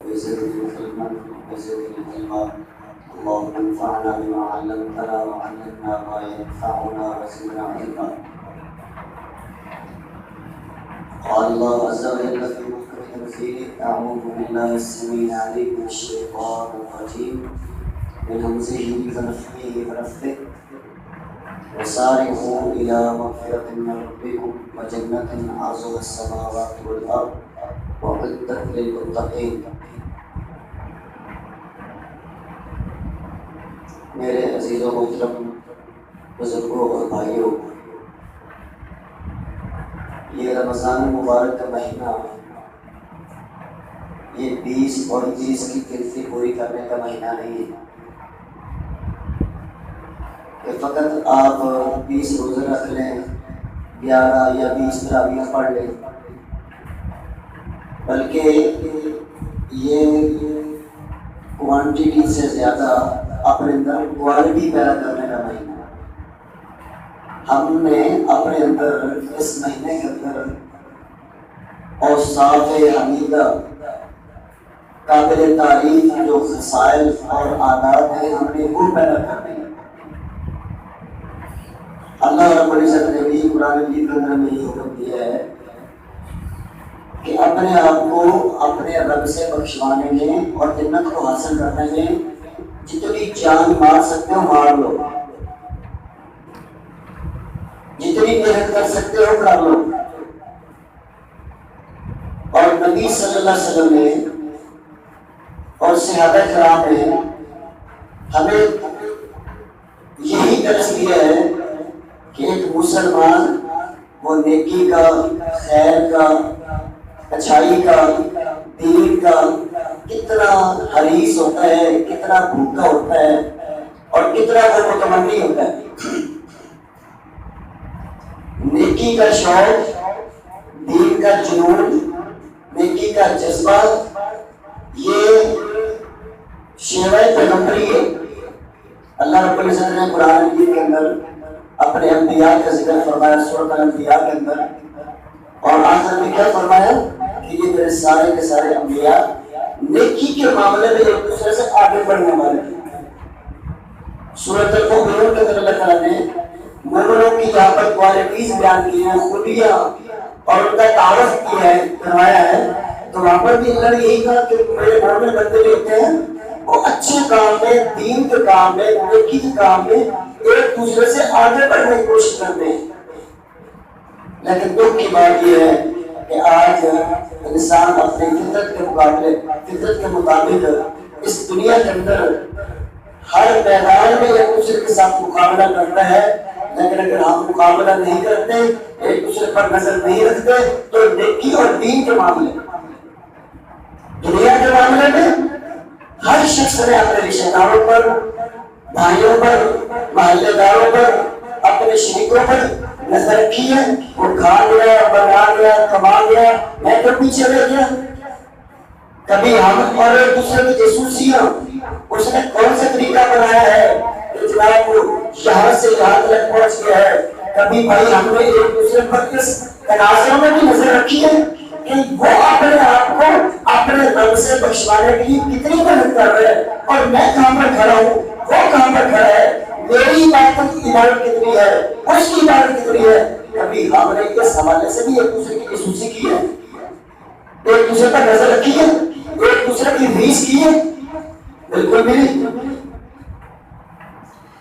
وزدني علما وزدني علما. اللهم انفعنا بما علمتنا وعلمنا ما ينفعنا وزدنا علما. قال الله عز وجل في محكم تنزيله: أعوذ بالله السميع العليم من الشيطان الرجيم من همزه ونفخه ونفثه. وسارعوا إلى مغفرة من ربكم وجنة عرضها السماوات والأرض وأعدت للمتقين. میرے عزیز و محترم بزرگوں اور بھائیوں، یہ رمضان مبارک کا مہینہ یہ 20 اور 30 کی گنتی پوری کرنے کا مہینہ نہیں ہے کہ فقط آپ 20 روزے رکھ لیں، 11 یا 20 تراویح پڑھ لیں، بلکہ یہ کوانٹیٹی سے زیادہ اپنے اندر کوالٹی پیدا کرنے کا مہینہ ہے۔ ہم نے اپنے اندر اس مہینے کے اندر اوصاف حمیدہ قابل تعریف جو خصائل اور عادات ہیں ہم نے وہ پیدا کرنے ہیں۔ اللہ رب العزت نے بھی قرآن مجید کے اندر میں یہ حکم دیا ہے کہ اپنے آپ کو اپنے رب سے بخشوانے میں اور جنت کو حاصل کرنے میں جتنی جان مار سکتے ہو مار لو، جتنی محنت کر سکتے ہو کر لو۔ اور نبی صلی اللہ علیہ وسلم نے اور صحابہ کرام نے ہمیں یہی درس دیا ہے کہ ایک مسلمان وہ نیکی کا، خیر کا، اچھائی کا، دین کا کتنا حریص ہوتا ہے، کتنا بھوکا ہوتا ہے اور کتنا وہ متمنی ہوتا ہے۔ نیکی کا شوق، دین کا جنون، نیکی کا جذبہ یہ شیوہ پیغمبری ہے۔ اللہ رب العزت نے قرآن مجید کے اندر اپنے انبیاء کا ذکر فرمایا سورۃ الانبیاء کے اندر، اور آخر میں کیا فرمایا کہ یہ میرے سارے کے سارے انبیاء نیکی کے معاملے میں ایک دوسرے سے آگے بڑھنے والے ہیں۔ سورۃ المؤمنون کے اندر اللہ تعالیٰ نے مومنوں کی جہاں پر کوالٹیز بیان کی ہیں، خوبیاں اور ان کا تعارف کیا ہے، کروایا ہے، تو وہاں پر بھی اللہ نے یہی کہا کہ میرے مومن بندے بھی ہوتے ہیں وہ اچھے کام میں، دین کے کام میں، نیکی کے کام میں ایک دوسرے سے آگے بڑھنے کی کوشش کرتے ہیں۔ لیکن دکھ کی بات یہ ہے کہ آج انسان اپنے فطرت کے مقابلے، فطرت کے مطابق اس دنیا کے اندر ہر میدان میں ایک دوسرے کے ساتھ مقابلہ کرتا ہے، لیکن اگر ہم مقابلہ نہیں کرتے، ایک دوسرے پر نظر نہیں رکھتے، تو نیکی اور دین کے معاملے، دنیا کے معاملے میں ہر شخص نے اپنے رشتہ داروں پر، بھائیوں پر، محلے داروں پر، اپنے شریکوں پر نظر رکھی ہے۔ وہ کھا گیا، بنا گیا، کما گیا، میں تو پیچھے رہ گیا۔ کبھی ہم اور ایک دوسرے کی جاسوسیاں، اس نے کون سا طریقہ بنایا ہے کہ جناب وہ یہاں سے یہاں تک پہنچ گیا ہے۔ کبھی بھائی ہم نے ایک دوسرے پر اس تنازعوں میں بھی نظر رکھی ہے کہ وہ اپنے آپ کو اپنے رب سے بخشوانے کے لیے کتنی محنت کر رہے ہیں اور میں کہاں پر کھڑا ہوں، وہ کہاں پر کھڑا ہے، میری عبادت کتنی ہے، اس کی عبادت کتنی ہے۔ کبھی ہم نے اس حوالے سے بھی ایک دوسرے کی جاسوسی کی ہے، ایک دوسرے پر نظر رکھی ہے، ایک دوسرے کی ریس کی ہے؟ بالکل بھی نہیں۔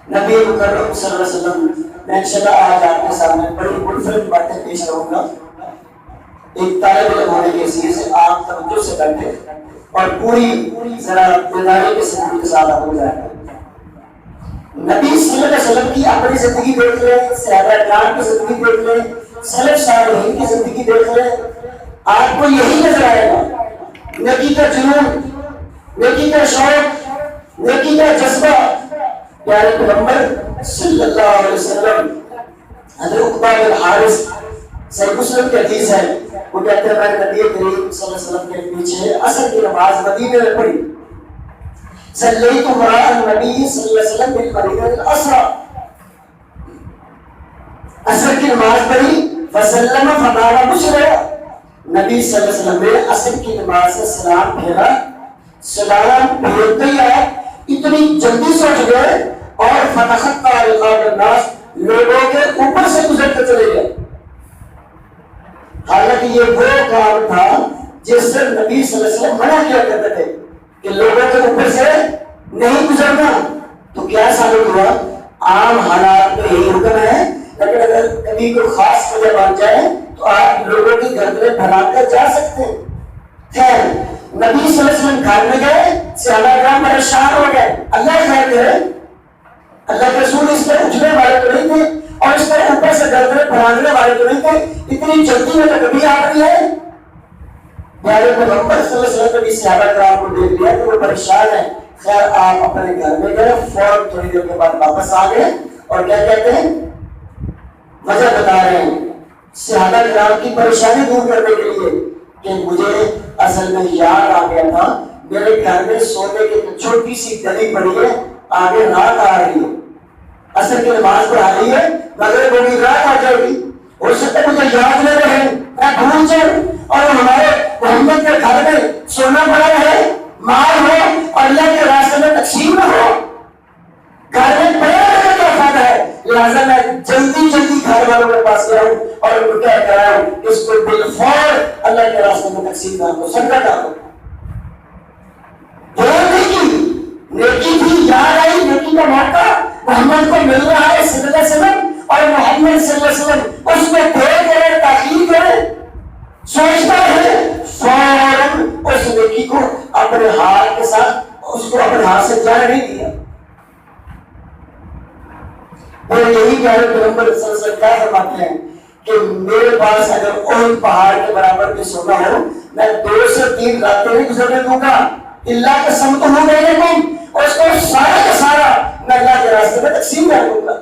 نبی مکرم صلی اللہ علیہ وسلم، میں انشاءاللہ آج آپ کے سامنے بڑی منفرد باتیں پیش کروں گا۔ ایک طالب علم ہونے کی حیثیت سے آپ توجہ سے بیٹھیں اور پوری ذرا بیداری کے ساتھ آپ کو جائیں۔ نبی صلی اللہ علیہ وسلم کی اپنی زندگی دیکھ لیں، صحابہ کرام کی زندگی دیکھ لیں، سلف صالحین کی زندگی دیکھ لیں، آپ کو یہی نظر آئے گا۔ نیکی کا جنون، نیکی کا شوق، نیکی کا جذبہ۔ پیارے پیغمبر صلی اللہ علیہ وسلم، حضرت عقبہ بن حارث، صحیح مسلم کی حدیث ہے، وہ کہتے ہیں میں نے نبی کریم صلی اللہ علیہ وسلم کے پیچھے عصر کی نماز مدینے میں پڑھی۔ صلیت وراء النبی صلی اللہ علیہ وسلم بالمدینہ الاسرى، عصر کی نماز پڑھی، فسلم فقال بشرا، نبی صلی اللہ علیہ وسلم نے عصر کی نماز سے سلام پھیرا سلام بھیجتے ہی ہے اتنی جلدی سے اٹھ گئے اور فتحت رقاب الناس لوگوں کے اوپر سے گزر کے چلے گئے. حالانکہ یہ وہ کام تھا جس سے نبی صلی اللہ علیہ وسلم منع کیا کرتے تھے کہ لوگوں کے اوپر سے نہیں گزرنا. تو کیا ثابت ہوا؟ عام حالات میں یہی حکم ہے، لیکن اگر کبھی کوئی خاص وجہ بن جائے تو آپ لوگوں کی گردنیں پھیلا کر جا سکتے ہیں. خیر نبی صلی اللہ علیہ وسلم گھر میں گئے، صحابہ کرام پریشان ہو گئے. اللہ خیر کرے، اللہ کے رسول اس پر اٹھنے والے تو نہیں تھے اور اس پر اوپر سے گردنیں پھیلانے والے تو نہیں تھے. اتنی جلدی میں تو کبھی آ رہی ہے. پیارے پیغمبر صلی اللہ علیہ وسلم نے صحابہ کرام کو دیکھ لیا کہ وہ پریشان ہیں. خیر آپ اپنے گھر میں گئے، فوراً تھوڑی دیر کے بعد واپس آ گئے اور کیا کہتے ہیں، وجہ بتا رہے ہیں صحابہ کرام کی پریشانی دور کرنے کے لیے کہ مجھے اصل میں یاد آ گیا تھا میرے گھر میں سونے کی چھوٹی سی گلی پڑی ہے، آگے رات آ رہی ہے، اصل کی نماز پڑھا رہی ہے، مگر وہ بھی رات آ جائے گی، ہو سکتا ہے مجھے یاد نہ رہے، میں بھول جاؤں اور ہمارے محمد کے گھر میں سونا پڑا رہے، مال ہو اور اللہ کے راستے میں تقسیم نہ ہو، گھر میں پڑا رہنے کا فائدہ ہے. لہٰذا میں جلدی جلدی گھر والوں کے پاس گیا ہوں اور ان کو کیا کرایا ہوں کہ اس کو بالفور اللہ کے راستے میں تقسیم کر دو، صدقہ کر دو. نیکی تھی، یاد آئی نیکی کا موقع محمد کو مل رہا ہے صلی اللہ علیہ وسلم، اور محمد صلی اللہ علیہ وسلم اس میں دیر کرے، تاخیر کرے، سوچتا ہے فوراً اس نیکی کو اپنے ہاتھ کے ساتھ اس کو اپنے ہاتھ سے جانے نہیں دیا. اور یہی پیارے پیغمبر صلی اللہ علیہ وسلم کیا فرماتے ہیں کہ میرے پاس اگر احد پہاڑ کے برابر بھی سونا ہو میں 2 سے 3 راتیں نہیں گزرنے دوں گا. اللہ کے سمت ہو گئے تم اور اس کو سارا کا سارا میں اللہ کے راستے میں تقسیم کر دوں گا.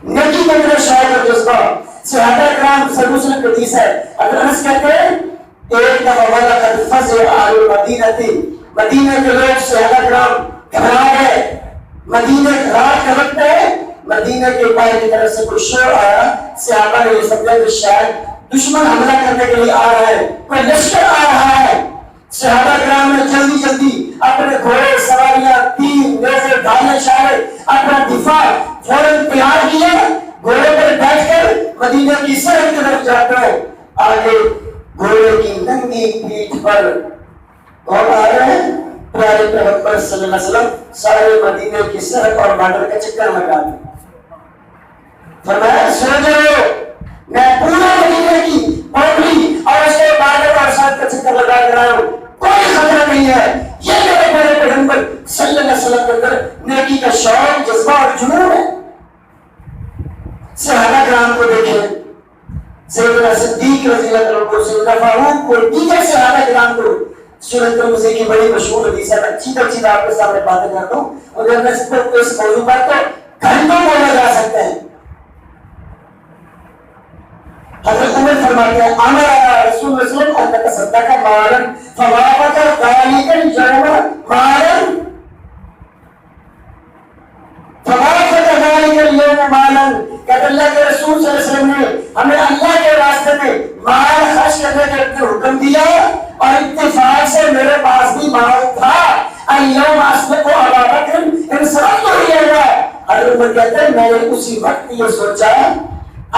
نیکی کا میرا شوق اور جذبہ. صحابہ کرام صلی اللہ علیہ وسلم کی حدیث ہے، اگر انس کہتے ہیں ایک دفعہ والا قد فزع اہل المدینہ تھی، مدینہ کے لوگ صحابہ کرام گھبرا گئے. مدینہ رات کا وقت ہے، مدینہ کے باہر کی طرف سے کوئی شور آیا، صحابہ نے یہ سمجھا کہ شاید دشمن حملہ کرنے کے لیے آ رہا ہے، کوئی لشکر آ رہا ہے. صحابہ کرام نے جلدی جلدی اپنے گھوڑے، سواریاں، تیر، نیزے، ڈھالے، شارے اپنا دفاع فوراً تیار کیا، گھوڑے پر بیٹھ کر مدینہ کی سرحد کی طرف جاتے ہیں. آگے گھوڑے کی ننگی پیٹھ پر کون آ رہے ہیں؟ پیارے پیغمبر صلی اللہ علیہ وسلم سارے مدینے کی سڑک اور بارڈر کا چکر لگا دیا. فرمایا سو جاؤ، میں پورا مدینے کی باؤنڈری اور اس کے بارڈر اور سڑک کا چکر لگا کر آیا ہوں، کوئی خطرہ نہیں ہے. یہ میرے پیارے پیغمبر صلی اللہ علیہ وسلم کے اندر نیکی کا شوق، جذبہ اور جنون ہے. صحابہ کرام کو دیکھیں، سیدنا صدیق رضی اللہ عنہ کو، سیدنا فاروق کو، دیگر صحابہ کرام کو. سورۃ الترمذی کی بڑی مشہور حدیث ہے، اچھی آپ کے سامنے باتیں کرتا ہوں اور جب میں اس موضوع پر تو گھنٹوں بولا جا سکتا ہے. حضرت عمر فرماتے ہیں امر رسول اللہ صلی اللہ علیہ وسلم ان تصدق مالا فوافق ذلك اليوم مالا فوافق ذلك اليوم مالا. کہ اللہ کے رسول صلی اللہ علیہ وسلم نے ہمیں اللہ کے راستے میں مال خرچ کرنے کا حکم دیا اور اتفاق سے میرے پاس بھی مال تھا. اليوم اسبق ابا بکر انسان تو ہی ہے. حضرت عمر کہتے ہیں میں نے اسی وقت یہ سوچا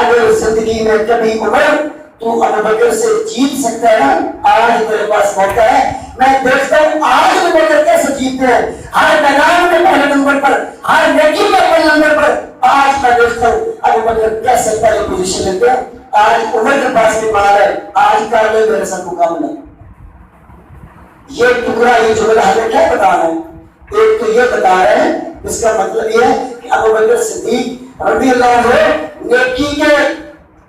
اگر زندگی میں کبھی عمر تو ابو بکر سے جیت سکتا ہے نا، آج میرے پاس موقع ہے. میں دیکھتا ہوں آج ابو بکر کیسے جیتتے ہیں، ہر میدان میں پہلے نمبر پر، ہر نیکی میں پہلے نمبر پر. آج میں دیکھتا ہوں ابو بکر کیسے پہلی پوزیشن لیتے ہیں. آج عمر کے پاس بھی مال ہے، آج کر لے میرے ساتھ مقابلہ. یہ ٹکڑا، یہ جملہ ہمیں کیا بتا رہا ہے؟ ایک تو یہ بتا رہے ہیں، اس کا مطلب یہ ہے کہ ابو بکر صدیق رضی اللہ عنہ نیکی کے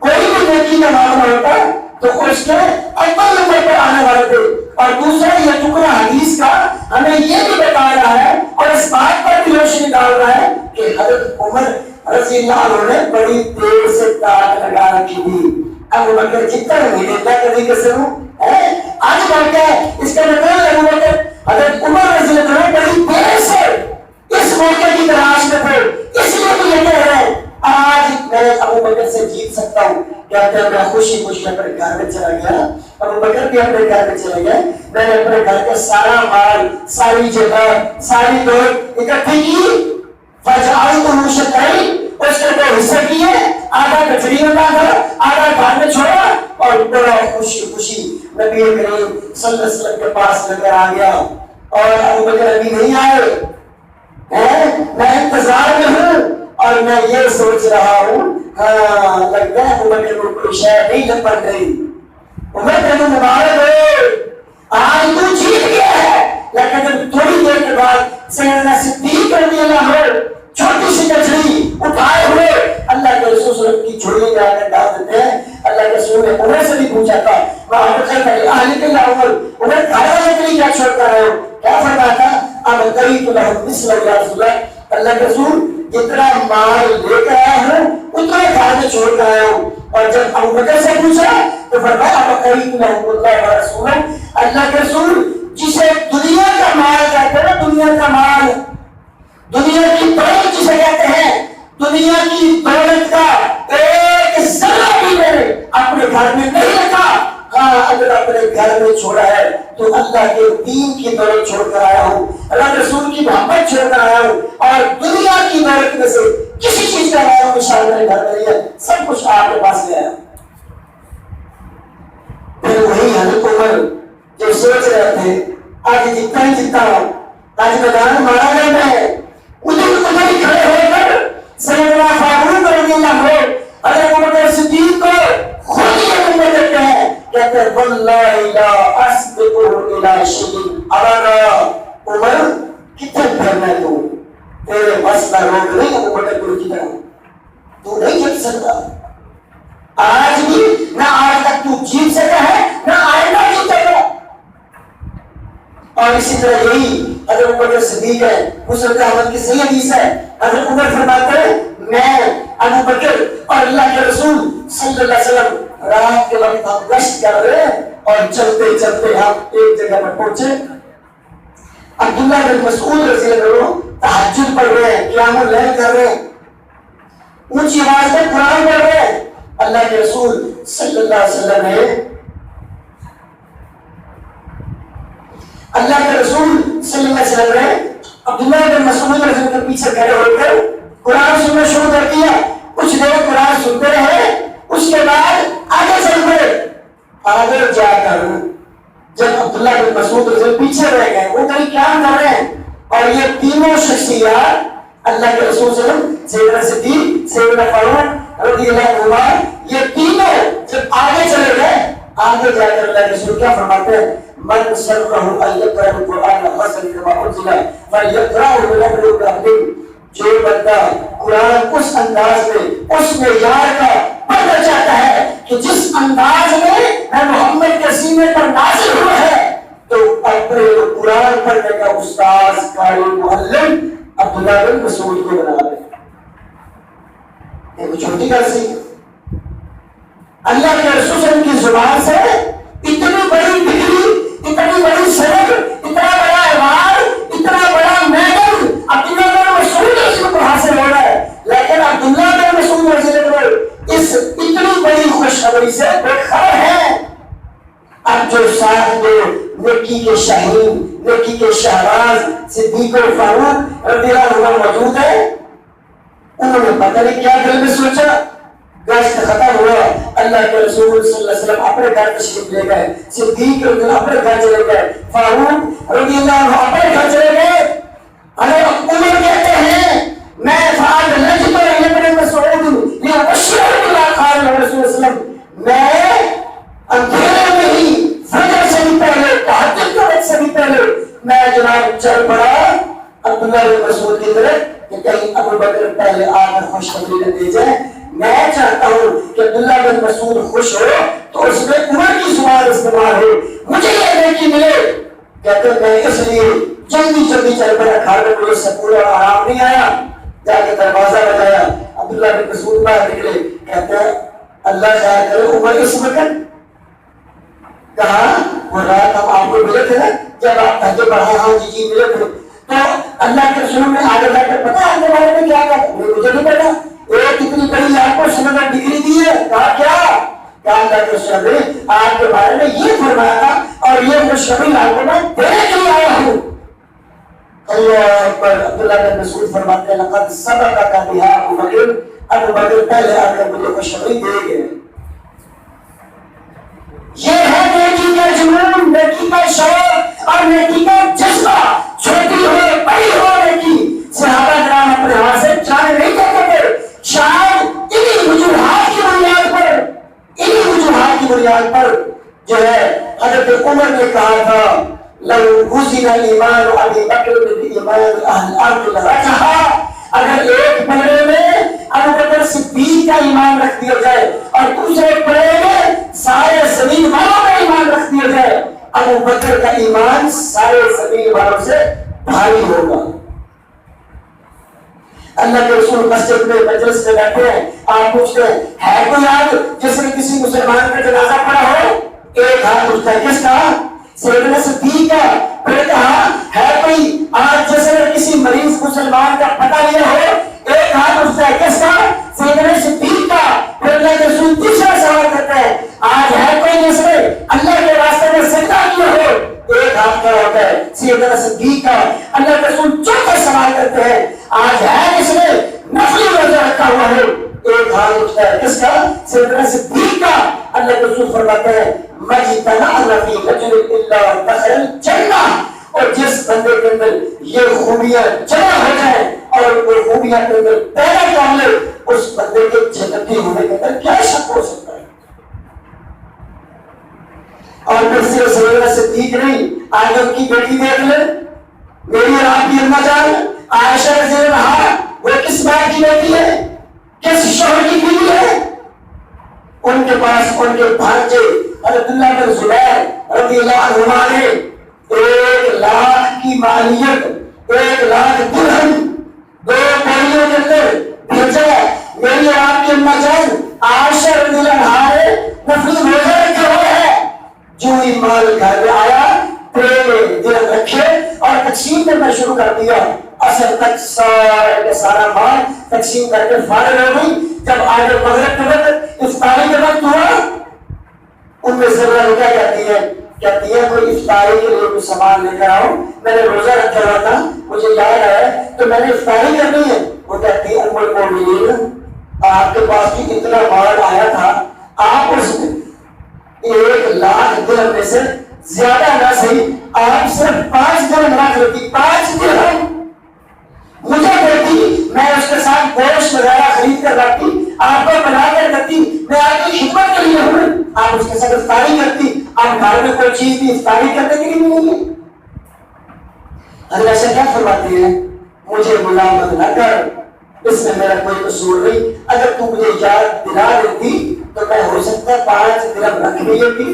کوئی بھی نیکی کا معاملہ ہوتا تو اس کے اول نمبر پر آنے والے تھے. اور دوسرا یہ ٹکڑا حدیث کا ہمیں یہ بھی بتا رہا ہے اور اس بات پر بھی روشنی ڈال رہا ہے کہ حضرت عمر رضی اللہ عنہ نے بڑی دیر سے تاک لگا رکھی تھی. ابو بکر جتنا نہیں دیتا طریقے سے ہوں آج بڑھ گیا ہے. اس کا مطلب ابو بکر حضرت عمر رضی اللہ عنہ بڑی دیر سے اس موقع کی تلاش میں تھے، اس لیے تو یہ کہہ رہے ہیں آج میں ابو بکر سے جیت سکتا ہوں. کہتے ہیں میں خوشی خوشی اپنے گھر میں چلا گیا ابو بکر بھی اپنے گھر میں چلے گئے. میں نے اپنے گھر کا سارا مال، ساری جگہ، ساری دولت اکٹھی کی. فجعلتہ شطرین، اس کے 2 حصے کیے، آدھا کچڑی میں ڈالا، آدھا گھر میں چھوڑا، اور بڑا خوشی خوشی نبی کریم صلی اللہ علیہ وسلم کے پاس لے کر آ گیا. اور ابو بکر ابھی نہیں آئے، میں انتظار میں ہوں اور میں یہ سوچ رہا ہوں ہاں لگتا ہے ابو بکر کو کوئی شے نہیں لپٹ گئی. عمر تمہیں مبارک ہو، آج تو جیت گیا ہے. لیکن جب تھوڑی دیر کے بعد سیدنا صدیق رضی اللہ عنہ چھوٹی سی کچڑی اٹھائے ہوئے اللہ کے رسول صلی اللہ علیہ وسلم کی جھولی میں آ کر ڈال دیتے ہیں. اللہ کے رسول نے عمر سے بھی پوچھا تھا، عمر کھانے والے کے لیے کیا چھوڑ کر رہے ہو؟ کیا فرمایا تھا؟ اب قریب اللہ کے رسول جتنا مال لے کر آیا ہوں اتنا گھر میں چھوڑ کر آیا ہوں. اور جب ابو بکر سے پوچھا تو فرمایا اب قریب اللہ کے رسول جسے دنیا کا مال کہتے ہیں، دنیا کا مال، دنیا کی دولت جسے کہتے ہیں، دنیا کی دولت کا ایک ذرہ بھی میں نے اپنے گھر میں نہیں رکھا. ہاں اگر اپنے گھر میں چھوڑا ہے تو اللہ کے دین کی دولت چھوڑ کر آیا ہوں، اللہ کے رسول کی محبت چھوڑ کر آیا ہوں، اور دنیا کی دولت میں سے کسی چیز کا آیا ہوں شاید میرے گھر میں نہیں ہے، سب کچھ آپ کے پاس لے آیا. پھر وہی حضرت عمر جو سوچ رہے تھے آج جتنا ہی جتنا آج میدان مارا گیا میں ادھر ہی کھڑے ہو کر سیدنا فاروق رضی اللہ عنہ حضرت ابو بکر صدیق کو خود یہ نمبر دیتے ہیں، کہتے ہیں واللہ لا اسبقہ الی شیء ابدا. عمر کتنے پھرنا ہے تو تیرے بس کا روک نہیں ابو بکر کو کی طرح تو نہیں جیت سکتا. آج بھی نہ آج تک تو جیت سکا ہے نہ آئندہ جیت سکا. اور اسی طرح یہی حضرت ابو بکر صدیق ہے، مسلم احمد کی صحیح حدیث ہے. حضرت عمر فرماتے ہیں میں ابو بکر اور اللہ کے رسول صلی اللہ علیہ وسلم رات کے وقت ہم گشت کر رہے ہیں اور چلتے چلتے ہم ایک جگہ پر پہنچے. عبداللہ بن مسعود رضی اللہ عنہ تہجد پڑھ رہے ہیں، قیام اللیل کر رہے ہیں، اونچی آواز میں قرآن پڑھ رہے ہیں. اللہ کے رسول صلی اللہ علیہ وسلم نے اللہ کے رسول صلی اللہ علیہ وسلم نے عبداللہ بن مسعود رضی اللہ عنہ کے پیچھے کھڑے ہو کر قرآن سننا شروع کر دیا. کچھ دیر قرآن سنتے رہے، اس کے بعد آگے چل پڑے. آگے جا کر جب عبداللہ بن مسعود رضی اللہ عنہ پیچھے رہ گئے، وہ کہیں کیا کر رہے ہیں، اور یہ تینوں شخصیات اللہ کے رسول صلی اللہ علیہ وسلم، سیدنا صدیق، سیدنا فاروق رضی اللہ عنہ، یہ تینوں جب آگے چلے گئے، آگے جا کر اللہ کے رسول کیا فرماتے ہیں من سرہ ان یقرأ القرآن غسل کما انزل فلیقرأہ بلغت العظیم. جو بندہ قرآن اس انداز میں اس معیار کا پڑھنا چاہتا ہے کہ جس انداز میں محمد کے سینے پر نازل ہوا ہے، تو اپنے قرآن پڑھنے کا استاذ قاری معلم عبداللہ بن مسعود کو بنا دے. ایک چھوٹی گل سی، اللہ کے رسول کی زبان سے اتنی بڑی ڈگری، اتنی بڑی سند، اتنا بڑا ایوارڈ، اتنا بڑا میڈل عبداللہ بن مسعود رضی اللہ عنہ کو حاصل ہو رہا ہے. لیکن عبداللہ بن مسعود رضی اللہ عنہ اس اتنی بڑی خوشخبری سے بے خبر ہے. اب جو ساتھ میں نیکی کے شاہین، نیکی کے شہراز صدیق و فاروق رضی اللہ عنہ موجود ہے، انہوں نے پتہ نہیں کیا دل میں سوچا. گشت ختم ہوا، اللہ کے رسول صلی اللہ علیہ وسلم اپنے گھر تشریف لے گئے، صدیق رضی اللہ عنہ اپنے گھر چلے گئے، فاروق رضی اللہ عنہ اپنے گھر چلے گئے. حضرت عمر کہتے ہیں میں فعال نجد ابن مسعود لابشر بالله قال رسول اللہ صلی اللہ علیہ وسلم، میں اندھیرے میں ہی فجر سے بھی پہلے، تہجد کے وقت سے بھی پہلے میں جناب چل پڑا عبداللہ بن مسعود کی طرف کہ کہیں ابو بکر پہلے آ کر خوشخبری نہ دے جائے. میں چاہتا ہوں کہ عبداللہ بن مسعود خوش ہو تو اس میں عمر کی زبان استعمال ہو، مجھے یہ نیکی ملے. کہتے ہیں میں اس لیے جلدی جلدی چل پڑا، گھر میں کوئی سکون اور آرام نہیں آیا. جا کے دروازہ بجایا، عبداللہ بن مسعود باہر نکلے. کہتے ہیں اللہ خیر کرے عمر اس وقت کہا وہ رات ہم آپ کو ملے تھے نا جب آپ تہجد پڑھا، ہاں جی جی ملے تھے. تو اللہ کے رسول نے آگے جا کر پتا آپ کے بارے میں کیا کہا، مجھے نہیں پتا. ایک اتنی بڑی آپ کو سند ڈگری دی ہے، کہا کیا؟ کام کر کے سنے آپ کے بارے میں یہ فرمایا تھا اور یہ خوشخبری آپ کو میں دینے کے لیے آیا ہوں. اللہ اکبر. عبداللہ بن مسعود فرماتے ہیں لقد سبقك بها ابو بکر. ابو بکر پہلے آ کر مجھے خوشخبری دے گئے. یہ ہے نیکی کا جنون, نیکی کا شوق اور نیکی کا جذبہ. چھوٹی ہو بڑی ہو نیکی, صحابہ کرام اپنے ہاتھ سے چاہے نہیں کرتے تھے. شاید انہی وجوہات کی بنیاد پر جو ہے حضرت عمر نے کہا تھا لو وزن الایمان ابی بکر بالایمان اہل الارض لرجحا. اگر ایک پلڑے میں ابو بکر صدیق کا ایمان رکھ دیا جائے اور دوسرے پلڑے میں سارے زمین والوں کا ایمان رکھ دیا جائے, ابو بکر کا ایمان سارے زمین والوں سے بھاری ہوگا. اللہ کے رسول مسجد میں مجلس میں بیٹھے ہیں, آپ پوچھتے ہیں ہے کوئی آج جس نے کسی مسلمان کا جنازہ پڑھا ہو؟ ایک ہاتھ اٹھتا ہے, کس کا؟ سیدنا صدیق کا. پھر کہا ہے کوئی آج جس نے کسی مریض مسلمان کا پتہ لیا ہو؟ ایک ہاتھ اٹھتا ہے, کس کا؟ سیدنا صدیق کا. پھر اللہ کے رسول تیسرا سوال کرتے ہیں آج ہے کوئی جس نے اللہ کے راستے میں سجدہ کیا ہو؟ ایک ہاتھ کھڑا ہوتا ہے, سیدنا صدیق کا. اللہ کے رسول چوتھا سوال کرتے ہیں آج ہے جس نے نفلی روزہ رکھا ہوا ہے؟ ایک ہاتھ اٹھتا ہے, کس کا؟ سیدنا صدیق کا. اللہ کے رسول فرماتے ہیں مجتمع فی رجل الا دخل الجنہ. اور جس بندے کے اندر یہ خوبیاں جمع ہو جائیں اور وہ خوبیاں کے اندر پیدا کر لے, اس بندے کے جنتی ہونے کے اندر کیا شک ہو سکتا ہے؟ اور پھر صرف سیدنا صدیق نہیں, آج ان کی بیٹی دیکھ لیں, میری اور آپ کی اما جان عائشہ رضی اللہ عنہا, وہ کس بات کی بیٹی ہے؟ کس شوہر کی بیوی ہے؟ ان کے پاس ان کے بھانجے حضرت عبداللہ بن زبیر رضی اللہ عنہما نے 1,00,000 کی مالیت, 1,00,000 درہم 2 پیریوں کے اندر بھیجا. میری اور آپ کی اما جان عائشہ رضی اللہ عنہا نے نفلی روزہ رکھا ہوا ہے. جو ہی مال گھر میں آیا پھر درہم رکھے اور تقسیم کرنا شروع کر دیا. اصل تک سارا مال تقسیم کر کے فارغ ہو گئی. جب آج مغرب کے وقت افطاری کے وقت ہوا, ان میں سے وہ کیا کہتی ہے کوئی افطاری کے لیے کوئی سامان لے کر آؤ, میں نے روزہ رکھا ہوا تھا مجھے یاد آیا تو میں نے افطاری کرنی ہے. وہ کہتی ہے ام المؤمنین آپ کے پاس بھی اتنا مال آیا تھا, آپ اس 1,00,000 درہم میں سے زیادہ نہ صحیح آپ صرف 5 درہم رکھ لیتی, 5 درہم مجھے دیتی, میں اس کے ساتھ گوشت وغیرہ خرید کر رکھتی, آپ کو بنا کر رکھتی, میں آپ کی خدمت کے لیے ہوں, آپ اس کے ساتھ افطاری کرتی. آپ گھر میں کوئی چیز بھی افطاری کرنے کے لیے نہیں ہے. اللہ سے کیا فرماتے ہیں مجھے ملامت نہ کر, اس میں میرا کوئی قصور نہیں. اگر تو مجھے یاد دلا دیتی تو میں ہو سکتا ہے 5 درہم رکھ بھی لیتی,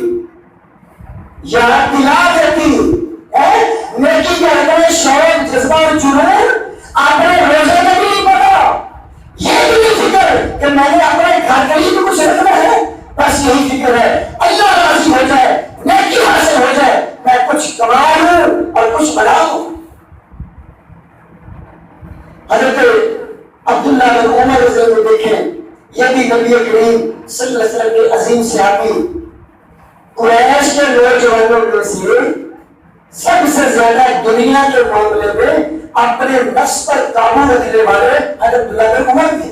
یاد دلا دیتی. نیکی کا شوق جذبہ اور جنون اپنے روزے میں بھی نہیں پتا, یہ بھی نہیں فکر کہ میں نے اپنے گھر کے لیے کچھ رکھنا ہے, بس یہی فکر ہے اللہ راضی ہو جائے, نیکی حاصل ہو جائے, میں کچھ کما لوں اور کچھ بنا لوں. حضرت عبداللہ بن عمر رضی اللہ عنہ دیکھیں, یہ بھی نبی کریم صلی اللہ علیہ وسلم کے عظیم صحابی, قریش کے نوجوانوں میں سے سب سے زیادہ دنیا کے معاملے میں اپنے نفس پر قابو رکھنے والے حضرت عبداللہ بن عمر تھے.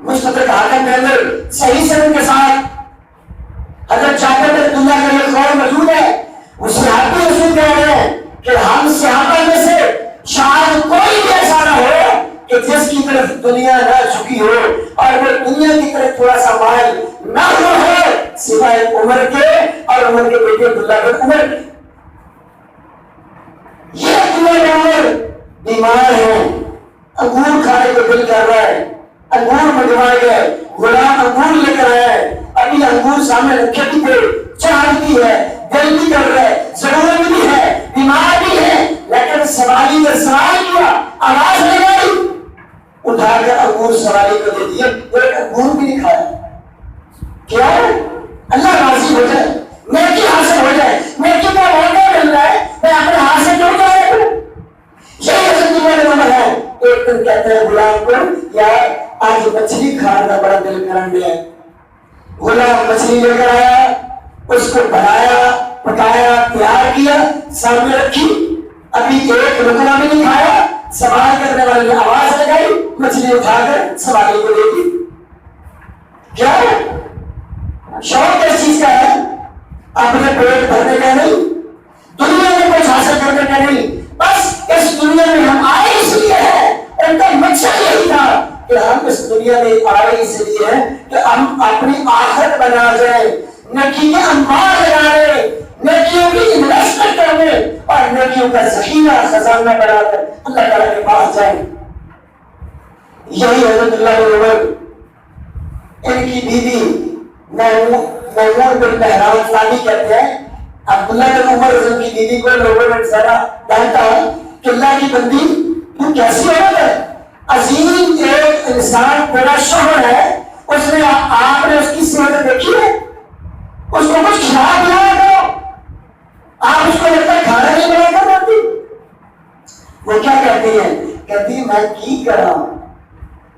مستقل حاکم کے اندر صحیح سے ان کے ساتھ حضرت جابر بن عبداللہ کا یہ قول موجود ہے. وہ صحابی رسول کہہ رہے ہیں کہ ہم صحابہ میں سے شاید کوئی بھی ایسا نہ ہو کہ جس کی طرف دنیا نہ جھکی ہو اور وہ دنیا کی طرف تھوڑا سا مائل نہ ہو سوائے عمر کے اور عمر کے بیٹے عبداللہ بن عمر کے. یہ عبداللہ بن عمر بیمار ہیں, انگور کھانے کو دل کر رہا ہے, انگور منگوائے گئے, غلام انگور لے کر آیا ہے, ابھی انگور سامنے رکھے تھے, چاہتی ہے, دل بھی کر رہا ہے, ضرورت بھی ہے, بیمار بھی ہے, لیکن سواری نے سوال کیا, آواز لگائی, اٹھا کر انگور سواری کو دے دیے, ایک انگور بھی نہیں کھایا. کیا اللہ راضی ہو جائے, نیکی حاصل ہو جائے, نیکی کا موقع مل رہا ہے, میں اپنے ہاتھ سے کیوں جائے. یہ حضرت عمر بن عمر ہے. ایک دن کہتے ہیں غلام کو یار آج مچھلی کھانے کا بڑا دل کرن دیا ہے. غلام مچھلی لے کر آیا, اس کو بنایا, پکایا, تیار کیا, سامنے رکھی, ابھی ایک لقمہ بھی نہیں کھایا, سوال کرنے والے نے آواز لگائی, مچھلی اٹھا کر سوالی کو دے دی. کیا شوق اس چیز کا ہے؟ اپنے پیٹ بھرنے کا نہیں, دنیا میں کچھ حاصل کرنے کا نہیں, بس اس دنیا میں ہم آئے اس لیے ہے. ان کا مقصد یہی تھا کہ ہم اس دنیا میں آئے اس لیے ہے کہ ہم اپنی آخرت بنا جائیں, نیکی کے انبار لگانے, نیکیوں کی انویسٹمنٹ کرنے اور نیکیوں کا ذخیرہ خزانہ بنا کر اللہ تعالیٰ کے پاس جائیں. یہی حضرت اللہ بن عمر, ان کی بیوی میمون بن مہران ثانی کہتے ہیں, عبداللہ بن عمر رضی کی بیوی کو لوگوں نے ذرا ڈانٹا کہ اللہ کی بندی تو کیسی عورت ہے, عظیم ایک انسان بڑا شوہر ہے, اس نے آپ نے اس کی صورت دیکھی ہے, اس کو کچھ کھلا پلایا کرو, آپ اس کو لگتا ہے کھانا نہیں بنا کر دیتی. وہ کیا کہتی ہے, کہتی میں کی کر رہا ہوں,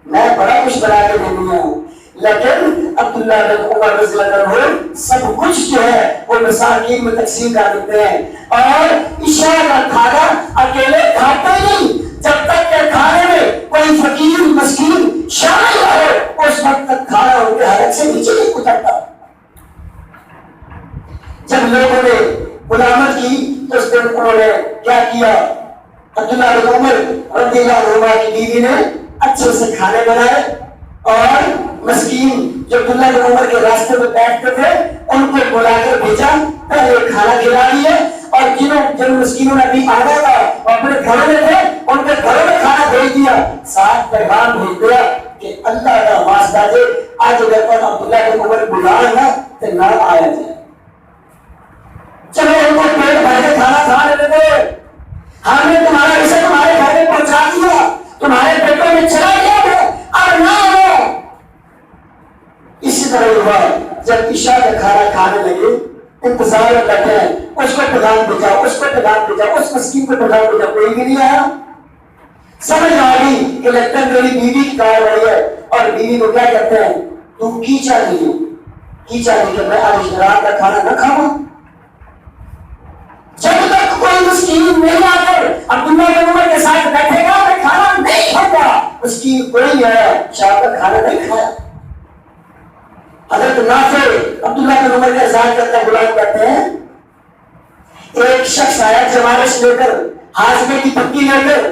میں بڑا کچھ بنا کے دے دیا ہوں, لیکن عبداللہ بن عمر رضی اللہ عنہ سب کچھ جو ہے وہ مساکین میں تقسیم کر دیتے ہیں, اور عشاء کا کھانا اکیلے کھاتے نہیں, جب تک کہ کھانے میں کوئی فقیر مسکین شامل ہو اس وقت تک کھانا ان کے حلق سے نیچے نہیں اترتا. جب لوگوں نے غلامت کی تو اس دن انہوں نے کیا کیا, عبداللہ بن عمر رضی اللہ عنہ کی بیوی نے اچھے سے کھانے بنائے اور مسکین جو عبداللہ بن عمر کے راستے میں بیٹھتے تھے ان کو بلا کر بھیجا, پہلے کھانا کھلا دیا, اور جن مسکینوں نے ابھی آنا تھا وہ اپنے گھروں میں تھے ان کے گھروں میں کھانا بھیج دیا, ساتھ پیغام بھیج دیا کہ اللہ کا واسطہ دے آج اگر پر عبداللہ بن عمر بلانا نا تو نہ آیا جائے, چلو ان کو پیٹ بھر کے کھانا کھا لیتے تھے, ہم نے تمہارا اسے تمہارے گھر میں پہنچا دیا, تمہارے پیٹوں میں چلا گیا ہے, اب نہ آؤ. اسی طرح ہوا جب عشاء کا کھانا کھانے لگے, انتظار میں بیٹھے ہیں, اس کو پیغام بھیجا, اس کو پیغام بھیجا, اس مسکین کو پیغام بھیجا, کوئی بھی نہیں آیا. سمجھ آ گئی کہ لگتا ہے میری بیوی کی کار بڑی ہے, اور بیوی کو کیا کہتے ہیں, تم کیچا نہیں, کیچا نہیں کہ میں آج رات کا کھانا نہ کھاؤں. جب تک کوئی مسکین نہیں آ کر عبداللہ بن عمر کے ساتھ بیٹھے گا میں کھانا نہیں کھاؤں گا, مسکین کوئی آیا شام کا کھانا نہیں کھایا. حضرت نافع عبداللہ بن عمر کا احسان کرتا غلام کہتے ہیں, ایک شخص آیا جوارش لے کر, ہاضمے کی پکی لے کر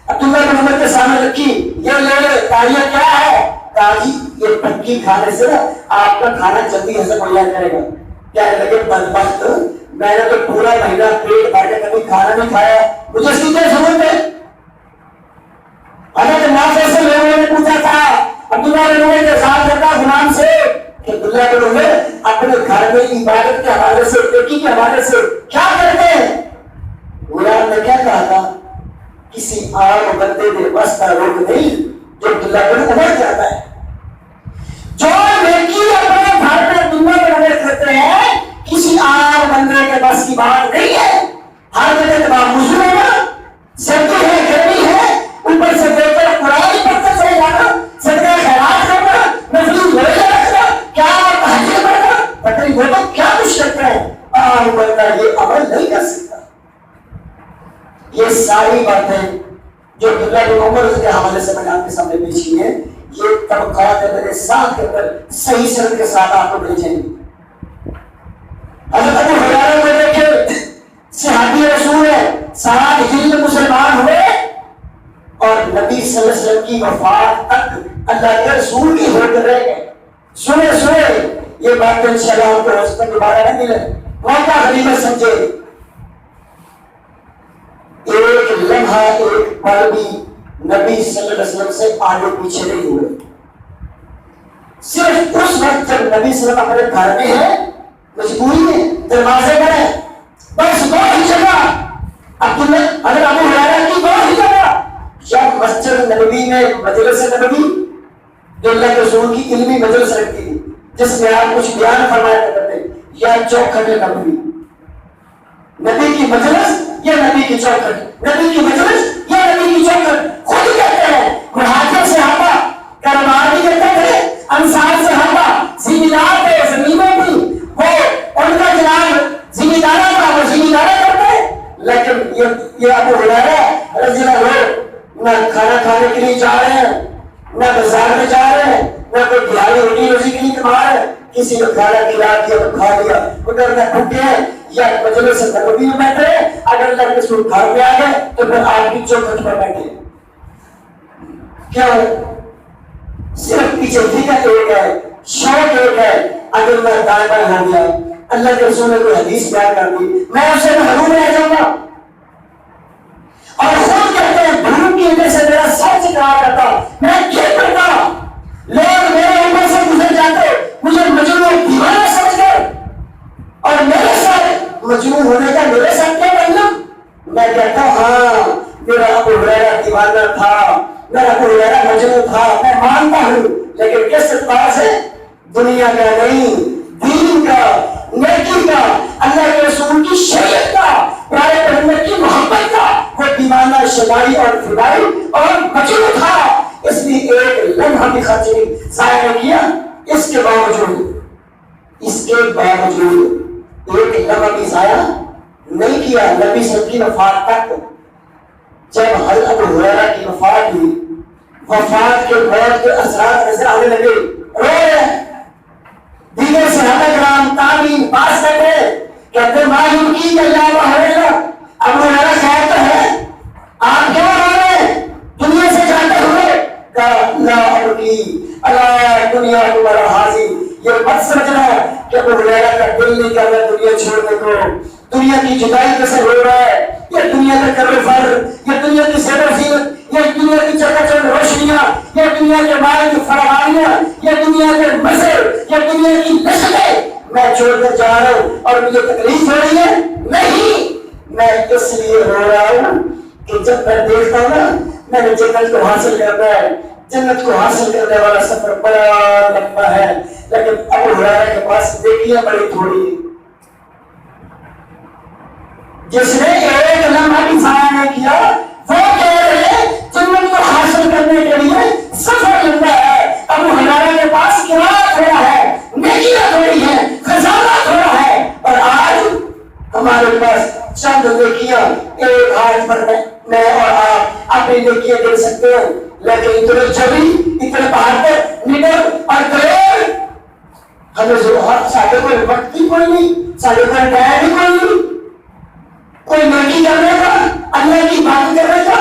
عبداللہ بن عمر کے سامنے رکھی, یہ لے لے, کہا کیا ہے, کہا جی یہ پکی کھانے سے آپ کا کھانا جلدی ہضم ہو جایا کرے گا. کہنے لگے بدبخت, میں نے تو پورا مہینہ پیٹ بھر کے کبھی کھانا نہیں کھایا, مجھے سیدھے سمجھ میں. حضرت نافع سے لوگوں نے پوچھا تھا عبداللہ بن عمر کے ساتھ کرتا غلام سے کہ عبداللہ بن عمر اپنے گھر میں عبادت کے حوالے سے, نیکی کے حوالے سے کیا کرتے ہیں؟ غلام نے کیا کہا تھا, کسی عام بندے کے بس کا روک نہیں جو عبداللہ بن عمر کہتا ہے. جو نیکی اپنے گھر میں دنیا میں عمل کرتے ہیں کسی عام بندے کے بس کی بات نہیں ہے. ہر جگہ تمام موضوع ہے نا, سردی ہے, گرمی ہے, اوپر سے دیکھ کر قرآن پڑھتے چلے جانا, صدقہ خیرات کرنا, نفلی روزے رکھنا, کیا تہجد پڑھنا, پتہ نہیں وہ تو کیا کچھ کرتا ہے, عام بندہ یہ عمل نہیں کر سکتا. یہ ساری باتیں جو عبداللہ بن عمر کے حوالے سے میں نے آپ کے سامنے پیش کی ہیں, یہ طبقات میرے ساتھ کے اندر صحیح سند کے ساتھ آپ کو بھیجیں گے. حضرت ابو ہریرہ کو دیکھیں, صحابی رسول ہے, 7 ہجری میں مسلمان ہوئے اور نبی صلی اللہ علیہ وسلم کی وفات تک اللہ کے رسول کی ہو کر رہ گئے. سنے یہ بات انشاءاللہ آپ کو اس پر دوبارہ نہ ملے, موقع غنیمت سمجھے. ایک لمحہ ایک پل بھی نبی صلی اللہ علیہ وسلم سے آگے پیچھے نہیں ہوئے. صرف اس وقت جب نبی صلی اللہ علیہ وسلم اپنے گھر میں ہے, مجبوری میں دروازے پر ہے, بس دو ہی جگہ عبداللہ حضرت ابو ہریرہ کی دو ہی جگہ, یا مسجد نبوی میں مجلس نبوی جو اللہ کے رسول کی علمی مجلس رکھتی تھی جس میں آپ کچھ بیان فرمایا کرتے تھے, یا چوکھٹ نبوی, نبی کی مجلس یا نبی کی چوکھٹ, نبی کی مجلس یا نبی کی چوکھٹ. خود ہی کہتے ہیں مہاجر صحابہ کاروبار بھی کرتے تھے, انصار صحابہ زمیندار تھے, زمینوں لیکن یہ ابو ہریرہ رضی اللہ عنہ نہ کھانا کھانے کے لیے جا رہے ہیں، نہ بازار میں جا رہے ہیں، نہ کوئی دیہاڑی روٹی روزی کے لیے کما رہے ہیں، کسی کو کھانا کھلا دیا تو کھا لیا، اگر نہ بھوکے ہیں یا مجلس نبوی میں بیٹھے ہیں، اگر اللہ کے رسول گھر میں آ گئے تو پھر آپ کی چوکھٹ پر بیٹھے کیا صرف پیچھے فکر ایک ہے، شوق ایک ہے، اگر میں دائما ہو گیا اللہ کے رسول نے کوئی حدیث بیان کر دی میں اسے محروم رہ جاؤں گا، اور خود کہتے ہیں بھوک کی وجہ سے میرا سر چکرا کرتا، میں کھیل پڑتا، لوگ میرے اوپر سے گزر جاتے مجھے مجنون دیوانہ سمجھ کر، اور میرے ساتھ مجنون ہونے کا میرے ساتھ کیا بننا؟ میں کہتا ہوں ہاں میرا ابو ہریرہ دیوانہ تھا، میرا ابو ہریرہ مجنون تھا، میں مانتا ہوں، لیکن کس اعتبار سے؟ دنیا کا نہیں، دین کا، نیکی کا، اللہ کے رسول کی شریعت کا، پیارے پیغمبر کی محبت کا، وہ دیوانہ شدائی اور فدائی اور مجنون تھا، اس لیے ایک لمحہ بھی خرچ نہیں ضائع نہیں کیا، اس کے باوجود ایک لمحہ بھی ضائع نہیں کیا۔ نبی صلی اللہ علیہ وسلم کی وفات تک جب حضرت ابو ہریرہ کی وفات ہوئی، وفات کے بعد کے اثرات نظر آنے لگے، روئے دیگر صحابہ کرام تابعین پاس بیٹھے کہتے معلوم کی کہ یا ابو ہریرہ ابو ہریرہ خیر تو ہے، آپ کیوں رو رہے ہیں دنیا سے جاتے ہوئے؟ کہا لا ابکی اللہ دنیا تمہارا حاضر، یہ مت سمجھنا کہ ابو ہریرہ کا دل نہیں کر رہا دنیا چھوڑنے کو، دنیا کی جدائی کیسے ہو رہا ہے، یہ دنیا کا کر فر، یہ دنیا کی زیب و زینت، یہ دنیا کی چکاچوند روشنیاں، یہ دنیا کے مال کی فراوانیاں، یہ دنیا کے مزے، یہ دنیا کی نشتیں میں چھوڑ کر جا رہا ہوں اور مجھے تکلیف ہو رہی ہے؟ نہیں، میں اس لیے رو رہا ہوں کہ جب میں دیکھتا ہوں نا میں نے جنت کو حاصل کرنا ہے، جنت کو حاصل کرنے والا سفر بڑا لمبا ہے، لیکن ابو ہریرہ کے پاس نیکیاں بڑی تھوڑی ہیں، جس نے ایک لمحہ بھی ضائع نہیں کیا وہ کہہ رہے ہیں جنت کو حاصل کرنے کے لیے سفر لمبا ہے۔ ابو ہریرہ کے پاس قرار تھوڑا ہے، نیکیاں تھوڑی ہیں، خزانہ تھوڑا ہے، اور آج ہمارے پاس چند نیکیاں ایک ہاتھ پر میں اور آپ اپنی نیکیاں دے سکتے ہیں، لیکن اتنے چھوی اتنے بہادر نڈر اور دلیر ہمیں ضرورت، سارے کوئی وقت کی کوئی نہیں، سارے کوئی ٹائم ہی کوئی نہیں، کوئی نیکی کرنے کا، اللہ کی بات کرنے کا۔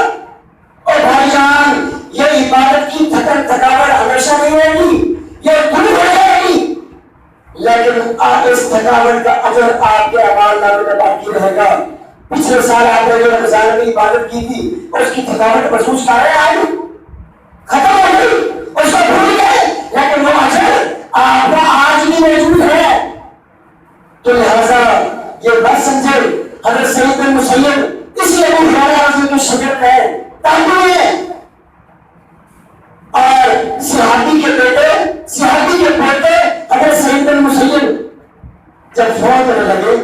اور بھائی جان یہ عبادت کی تھکاوٹ ہمیشہ نہیں رہے گی، یہ دور ہو جائے گی، لیکن آپ اس تھکاوٹ کا اجر آپ کے اعمال نامے میں باقی رہے گا۔ پچھلے سال آپ نے جو رمضان میں عبادت کی تھی اس کی تھکاوٹ محسوس کر رہے ہیں، ختم ہو گئی، اس کو بھول گئے، لیکن وہ اجر آپ کا آج بھی موجود ہے۔ تو لہذا یہ بات سمجھے حضرت سعید بن مسیب اسی ابو ہریرہ رضی اللہ عنہ شاگرد ہے، تابعی ہے، اور صحابی کے بیٹے حضرت سعید بن مسیب جب فوت ہونے لگے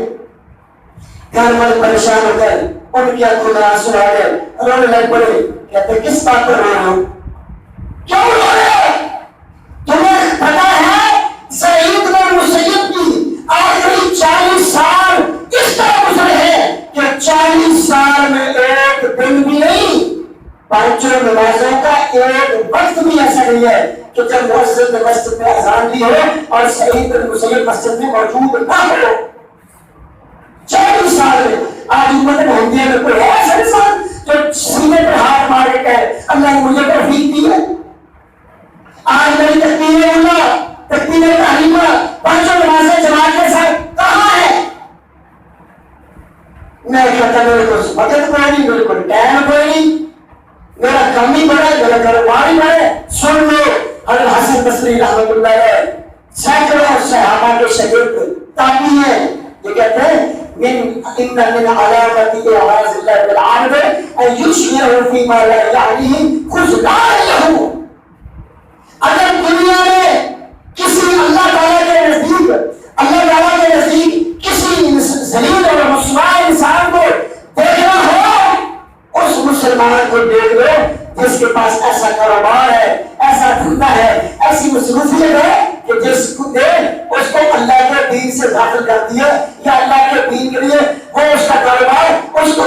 گھر والے پریشان ہو گئے، ان کی آنکھوں میں آنسو آ گئے، رونے لگ پڑے، کہتے کس بات پر رو رہے ہو، کیوں رو رہے ہو؟ تمہیں پتا ہے سعید بن مسیب کی آخری 40 سال اس طرح گزرے ہیں کہ 40 سال میں ایک دن بھی نہیں، پانچوں نمازوں کا ایک وقت بھی ایسا نہیں ہے کہ جب مؤذن نے مسجد میں اذان دی ہو اور سعید بن مسیب مسجد میں موجود نہ ہو۔ 40 سال میں آج امت محمدیہ میں کوئی ایسا انسان جو سینے پہ ہاتھ مار کے کہے اللہ نے مجھے توفیق دی ہے؟ آج میری تکبیر اللہ، تکبیر تحریمہ، پانچوں نمازیں جماعت کے ساتھ کہاں ہے؟ میں کہتا میرے کو وقت کوئی نہیں، میرے کو ٹائم کوئی نہیں، میرا کام ہی بڑا ہے، میرا کاروبار ہی بڑا ہے۔ سن لو حضرت حسن بصری رحمۃ اللہ علیہ سینکڑوں صحابہ کے شاگرد تابعی ہیں، یہ کہتے ہیں ان من علامات اعراض اللہ بالعبد ان یشبهه فيما لا يعنيه خذلان له۔ اگر دنیا میں کسی اللہ تعالیٰ کے نزدیک کسی ذلیل اور رسوا انسان کو دیکھنا ہو، اس مسلمان کو دیکھ لو جس کے پاس ایسا کاروبار ہے، ایسا دھندا ہے، ایسی مصروفیت ہے کہ جس کو دے اس کو اللہ کے دین سے داخل کر دیا یا اللہ کے دین کے لیے وہ اس کا کاروبار اس کو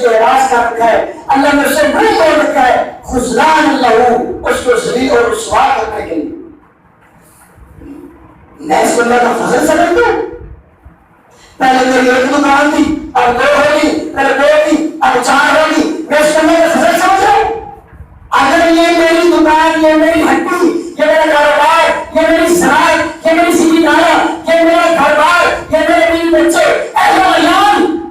سے اعراض کر رکھا ہے، اللہ نے اسے منہ موڑ رکھا ہے، خذلان اللہ اس کو ذلیل اور رسوا کرنے کے لیے۔ میں اس کو اللہ کا فضل سمجھتا ہوں۔ پہلے میری ایک دکان تھی، اب دو ہوگی، پہلے دو تھی، اب چار ہوگی، میں اس کو اللہ کا فضل سمجھ رہا ہوں۔ اگر یہ میری دکان، یہ میری ہڈی، یہ میرا کاروبار، یہ میری صنعت، یہ میری سیدھی نالا، یہ میرا گھر بار، یہ میرے بیوی بچے،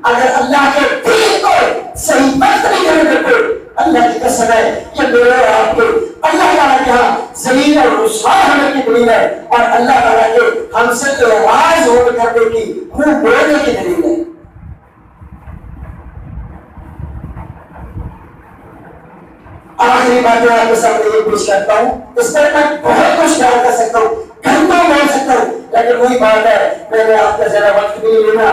اگر اللہ کے دین کو صحیح وقت نہیں کرنے دیتے، اللہ کی قسم ہے کہ میرے اور آپ کے اللہ تعالیٰ کے ہاں ذلیل اور رسوا ہونے کی دلیل ہے، اور اللہ تعالیٰ کے ہم سے اعراض ہو کرنے کی، منہ موڑنے کی دلیل ہے۔ آخری بات میں آپ کے سامنے یہ پیش کرتا ہوں، اس پر میں بہت کچھ بیان کر سکتا ہوں، گھنٹوں بول سکتا ہوں، لیکن وہی بات ہے، میں نے آپ کا ذرا وقت بھی نہیں لینا۔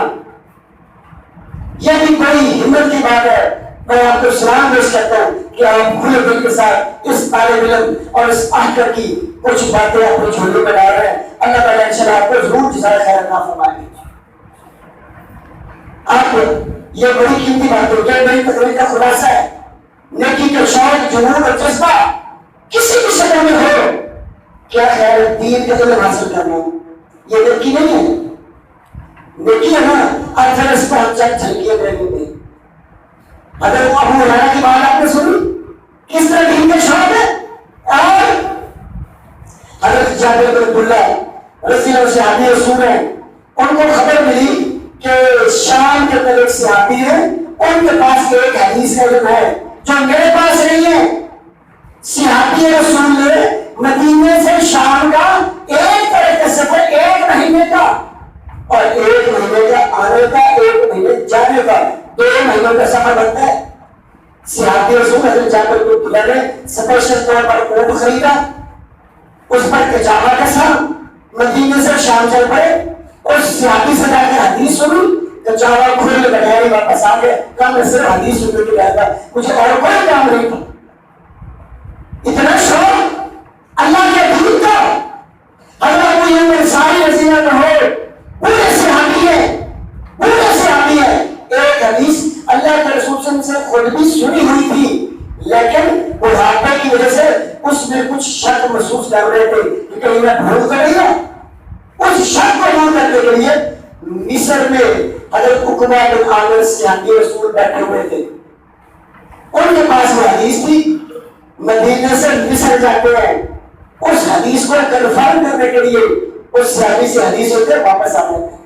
یہ بھی بڑی ہمت کی بات ہے، میں آپ کو سلام پیش کرتا ہوں کہ آپ کھلے دل کے ساتھ اس طالب علم اور اس آخر کی کچھ باتیں اپنے جھولے میں ڈال رہے ہیں۔ اللہ تعالیٰ انشاءاللہ آپ کو ضرور جزائے خیر عطا فرمائے۔ آپ یہ بڑی قیمتی بات ہے، یہ میری تقریر کا خلاصہ ہے۔ نیکی کا شوق، جنون اور جذبہ کسی بھی شکل میں ہو، کیا خیال ہے دین کا علم حاصل کرنا یہ نیکی نہیں ہے؟ نیکی ہے نا، اچھا اس کو ہم چند جھلکیاں دے دیتے ہیں۔ اگر وہ ابو ہریرہ کی بات آپ نے سنی کس طرح دین کا شوق ہے، اور حضرت جابر بن عبداللہ رضی اللہ عنہ صحابی رسول ہیں، ان کو خبر ملی کہ شام کے اندر ایک صحابی ہے، ان کے پاس ایک حدیث کا علم ہے جو میرے پاس نہیں ہے۔ صحابی رسول نے مدینے سے شام کا ایک طرح کا سفر، ایک مہینے کا، اور ایک مہینے کا آنے کا، ایک مہینے جانے کا، 2 مہینوں کا سفر بنتا ہے۔ صحابی رسول حضرت جابر بن عبداللہ نے اسپیشل طور پر اونٹ خریدا، اس پر کچاوا کسا، مدینے سے شام چل پڑے، اس صحابی سے جا کے حدیث سنی، کچاوا کھول بغیر ہی واپس آ گئے، کہا میں صرف حدیث سننے کے گیا تھا، مجھے اور کوئی کام نہیں تھا۔ اتنا شوق اللہ کے دین کا، اللہ کو یہ ساری نصیحت ہو، پورے صحابی ہے، پورے صحابی ہے۔ ایک حدیث اللہ کے رسول صلی اللہ علیہ وسلم سے خود بھی سنی ہوئی تھی، لیکن بڑھاپے کی وجہ سے اس میں کچھ شک محسوس کر رہے تھے کہ کہیں میں بھول کر نہیں گا۔ اس شک کو دور کرنے کے لیے مصر میں حضرت عقبہ بن عامر صحابی رسول بیٹھے ہوئے تھے، ان کے پاس وہ حدیث تھی، مدینے سے مصر جاتے ہیں، اس حدیث کو کنفرم کرنے کے لیے اس صحابی سے حدیث ہوتے واپس آ جاتے ہیں۔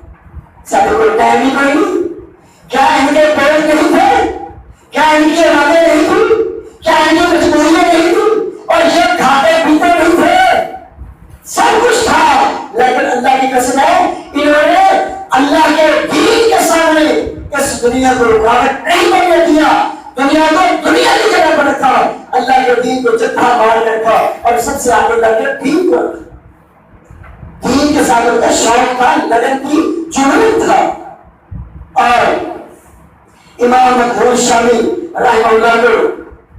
ساتھ کوئی ٹائم ہی کوئی نہیں، کیا ان کے پیٹ نہیں تھے، کیا ان کی ارادے نہیں تھی، کیا ان کی مجبوریاں نہیں تھی، اور یہ کھاتے پیتے نہیں تھے، سب کچھ تھا، لیکن اللہ کی قسم ہے انہوں نے اللہ کے دین کے سامنے اس دنیا کو رکاوٹ نہیں بننے دیا، دنیا کو دنیا کی جگہ پر رکھا، اللہ کے دین کو جتھا مار رکھا، اور سب سے آگے اللہ کے دین کو رکھا۔ دین کے ساتھ ان کا شوق تھا، لگن تھی، جنون تھا۔ اور امام مظہور شامی رحمہ اللہ نے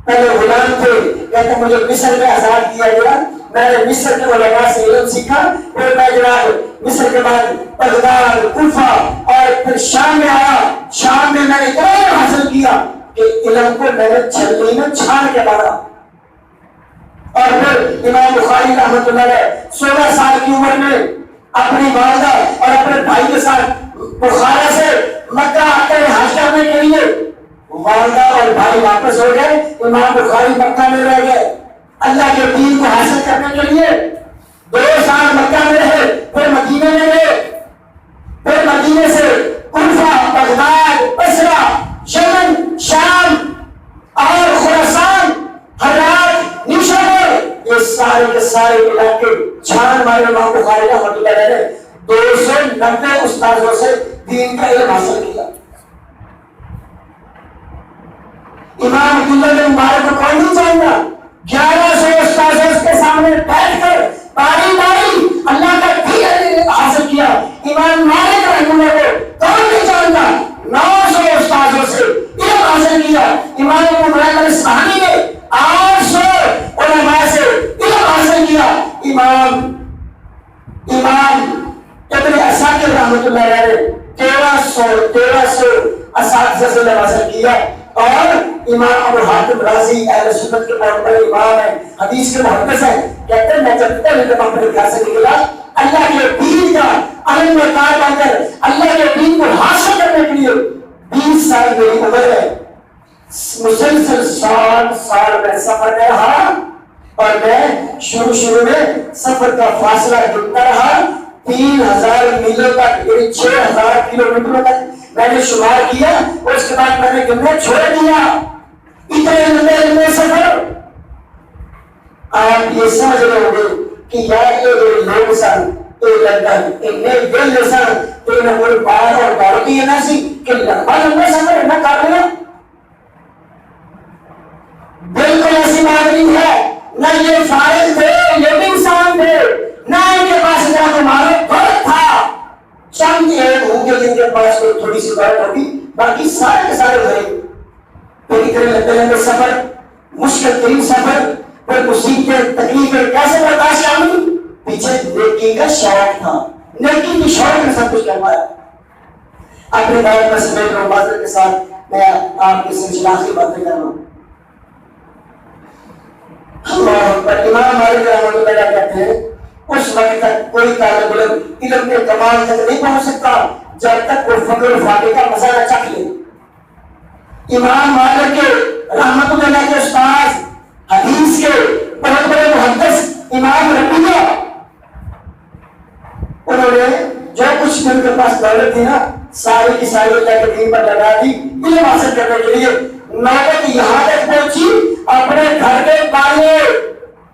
پہلے غلام تھے، کہتے مجھے مصر میں آزاد کیا گیا، میں نے مصر کے علماء سے علم سیکھا، پھر میں جناب مصر کے بعد بغداد، کوفہ اور پھر شام میں آیا، شام میں نے اتنا علم حاصل کیا کہ علم کو میں نے چھلنی میں چھان کے مارا۔ اور پھر امام بخاری رحمۃ اللہ علیہ 16 سال کی عمر میں اپنی والدہ اور اپنے بھائی کے ساتھ بخارا سے مکہ آتے حج کرنے کے لیے، والدہ اور بھائی واپس ہو گئے، امام بخاری مکہ میں رہ گئے اللہ کے دین کو حاصل کرنے کے لیے۔ 2 سال مکہ میں رہے، پھر مدینے میں گئے، پھر مدینے سے کوفہ، بغداد، بصرہ، یمن، شام اور خراسان، ہرات، نیشابور، یہ سارے کے سارے علاقے چھان مارے امام بخاری رحمۃ اللہ علیہ نے 290 استاذوں سے دین کا علم حاصل کیا۔ امام عبداللہ بن مبارک کو کون نہیں جانتا؟ 1100 استاذوں کے سامنے بیٹھ کر باری باری اللہ کا دین حاصل کیا۔ امام مالک رحمہ اللہ کو کون نہیں جانتا؟ 900 استاذوں سے علم حاصل کیا۔ امام ابو نعیم الاصفہانی نے 800 علماء سے علم حاصل کیا۔ امام ابن عساکر رحمۃ اللہ علیہ نے 1300 اساتذہ سے علم حاصل کیا۔ اور امام ابو حاتم رازی اہل سنت کے بہت بڑے امام ہیں، حدیث کے محدث ہیں، کہتے ہیں میں جب تک اپنے گھر سے نکلا اللہ کے دین کا علم میں کار بن کر اللہ کے دین کو حاصل کرنے کے لیے 20 سال میری عمر ہے، مسلسل 60 سال میں سفر میں رہا، اور میں شروع میں سفر کا فاصلہ گنتا رہا 3000 میلوں تک، یعنی 6000 کلومیٹر تک میں نے شمار کیا، اس کے بعد میں نے گننا چھوڑ دیا۔ اتنے لمبے سفر آپ یہ سمجھ رہے ہوں گے کہ یار یہ لوگ سن یہ لندن انہیں دل سن تو انہیں کوئی بار اور دارتی ہے نا سی کہ لمبا سفر نہ کر لیا، بالکل ایسی بات نہیں ہے۔ نہ یہ فائل تھے، یہ بھی انسان تھے، نہ ان کے پاس اتنا تمہارے فرق تھا، چند ایک ہوں گے جن کے پاس کوئی تھوڑی سی بات ہوگی، باقی سارے کے سارے بھائی پھر اتنے لمبے سفر، مشکل ترین سفر، پھر مصیبتیں تکلیفیں کیسے برداشت آئی؟ پیچھے نیکی کا شوق تھا، نیکی کی شوق نے سب کچھ کروایا۔ اپنے بارے میں سمیت رہا ہوں، معذرت کے ساتھ میں آپ کی سلسلہ آخری باتیں کر رہا ہوں۔ امام مالک رحمۃ اللہ کہتے ہیں اس وقت تک کوئی طالب علم کے کمال تک نہیں پہنچ سکتا جب تک وہ فقہ و فقہ کا مزہ نہ چکھ لے۔ امام مالک کے رحمۃ اللہ کے استاد حدیث کے بہت بڑے محدث امام ربیعہ، انہوں نے جو کچھ ان کے پاس دولت تھی نا ساری کی ساری اللہ کے دین پر لگا دی علم حاصل کرنے کے لیے۔ نوبت یہاں تک پہنچی اپنے گھر کے پالے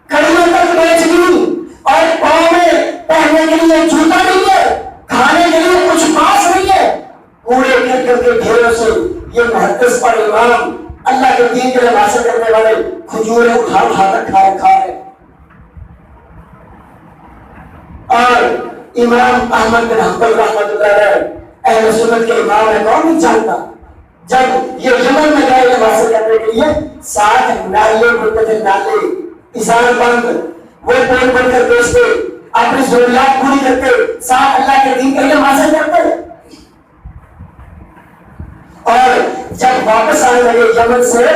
کڑیوں تک بیچ دی، اور پاؤں میں پہننے کے لیے جوتا نہیں ہے، کھانے کے لیے کچھ پاس نہیں ہے، کوڑے کرکٹ کے ڈھیروں سے یہ محدث اور امام اللہ کے دین کے لیے حاصل کرنے والے کھجوریں اٹھا کر کھا رہے۔ اور امام احمد بن حنبل رحمۃ اللہ علیہ اہل سنت کے امام ہے، کون نہیں جانتا؟ جب یہ یمن میں گئے علم حاصل کرنے کے لیے 60 نالے بولتے تھے، نالے ازار بند، وہ پین بن کر بیچتے، اپنی ضروریات پوری کرتے، ساتھ اللہ کے دین کا علم حاصل کرتے، اور جب واپس آنے لگے یمن سے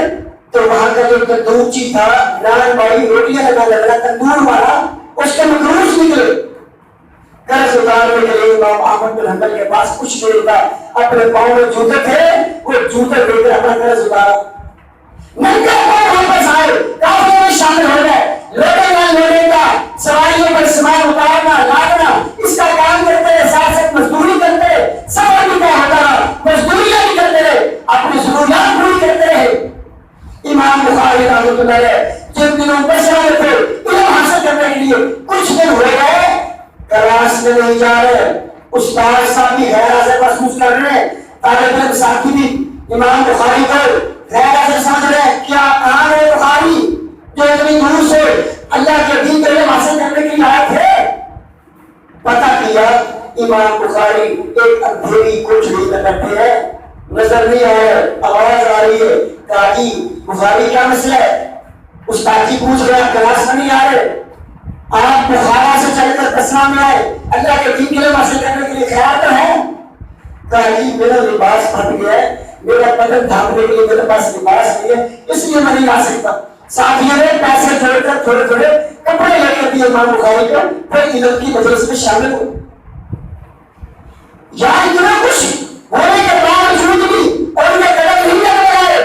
تو وہاں کا جو تندورچی تھا، نان والی روٹیاں لگا لگا تندور والا، اس کے مقروض نکلے۔ قرض اتارنے کے لیے امام احمد بن حنبل کے پاس کچھ نہیں تھا، اپنے پاؤں میں جوتے تھے، وہ جوتے لے کر اپنا قرض اتارا، ننگے پاؤں واپس آئے، کافروں میں شامل ہو گئے، لوٹے کا سواریوں پر سامان اتارنا لانا اس کا کام کرتے رہے، ساتھ ساتھ مزدوری کرتے رہے، سفر بھی طے ہوتا رہا، مزدوریاں بھی کرتے رہے، اپنی ضروریات پوری کرتے رہے۔ امام بخاری رحمۃ اللہ علیہ جن دنوں بشرا میں تھے علم حاصل کرنے کے لیے کچھ دن ہو گئے، کلاس میں نہیں جا رہے، استاد صاحب بھی غیر حاضر محسوس کر رہے ہیں، طالب علم ساتھی بھی امام بخاری کو غیر حاضر سمجھ رہے ہیں۔ کیا کام ہے بخاری جو اتنی دور سے اللہ کے دین کے علم حاصل کرنے کے لیے آئے تھے؟ پتہ کیا امام بخاری ایک اندھیری کوٹھڑی میں بیٹھے ہیں، نظر نہیں آ رہا، آواز آ رہی ہے، کہا جی بخاری کیا مسئلہ ہے؟ استاد جی پوچھ رہے ہیں، کلاس میں نہیں آ رہے، آپ بخارا سے چل کر کسرا میں آئے، اللہ کے دین کے علم حاصل کرنے کے لیے خیال تو ہے؟ کہا جی میرا لباس پھٹ گیا ہے، میرا بدن ڈھانپنے کے لیے میرے پاس لباس نہیں ہے، اس لیے میں نہیں آ سکتا۔ ساتھیوں نے پیسے جوڑ کر تھوڑے تھوڑے کپڑے لے کر دیے امام بخاری کو، پھر علم کی مجلس میں شامل ہو۔ یہاں اتنا کچھ ہونے کے باوجود بھی ان کے قدم نہیں لگ رہے،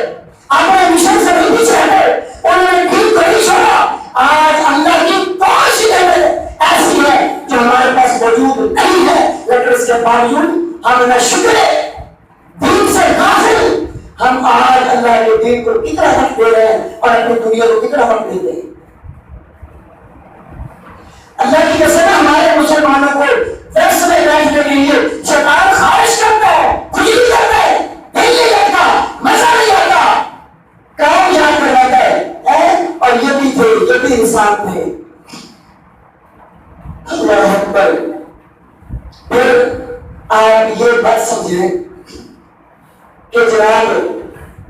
اپنے مشن سے نہیں پیچھے ہٹے، انہوں نے دین کو نہیں چھوڑا۔ آج اللہ کی کون سی نعمت ایسی ہے جو ہمارے پاس موجود نہیں ہے، لیکن اس کے باوجود ہم نہ شکر دین سے غافل، ہم آج اللہ کے دین کو کتنا حق دے رہے ہیں اور اپنی دنیا کو کتنا حق دیتے ہیں۔ اللہ کی قسم ہمارے مسلمانوں کو درس میں بیٹھنے کے لیے شیطان خواہش کرتا ہے، خوشی کرتا ہے، دل نہیں لگتا، مزہ نہیں آتا، کام یاد کرواتا ہے، اور یہ بھی تھے، یہ بھی انسان تھے۔ اللہ اکبر۔ پھر آپ یہ بات سمجھیں کہ جناب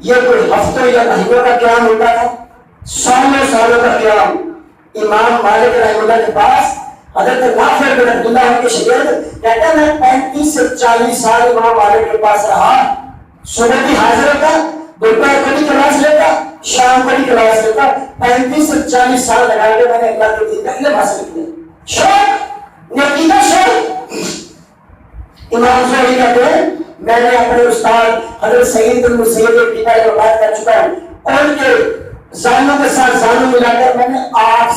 یہ کوئی ہفتوں یا مہینوں کا قیام ہوتا تھا، سالوں کا قیام۔ امام مالک رحمہ اللہ کے پاس حضرت نافع بن عبداللہ ان کے شاگرد کہتے ہیں میں 35 سے 40 سال امام مالک کے پاس رہا، صبح بھی حاضر ہوتا، دوپہر کو بھی کلاس لیتا، شام کو بھی کلاس لیتا، 35 سے 40 سال لگا کے میں نے اللہ کے دین کا علم حاصل کیا۔ شوق، نیکی کا شوق۔ امام زہری کہتے ہیں میں نے اپنے استاد حضرت سعید بن مسیب کی بات کر چکا ہوں، ان کے زانوں کے ساتھ زانوں ملا کر میں نے 8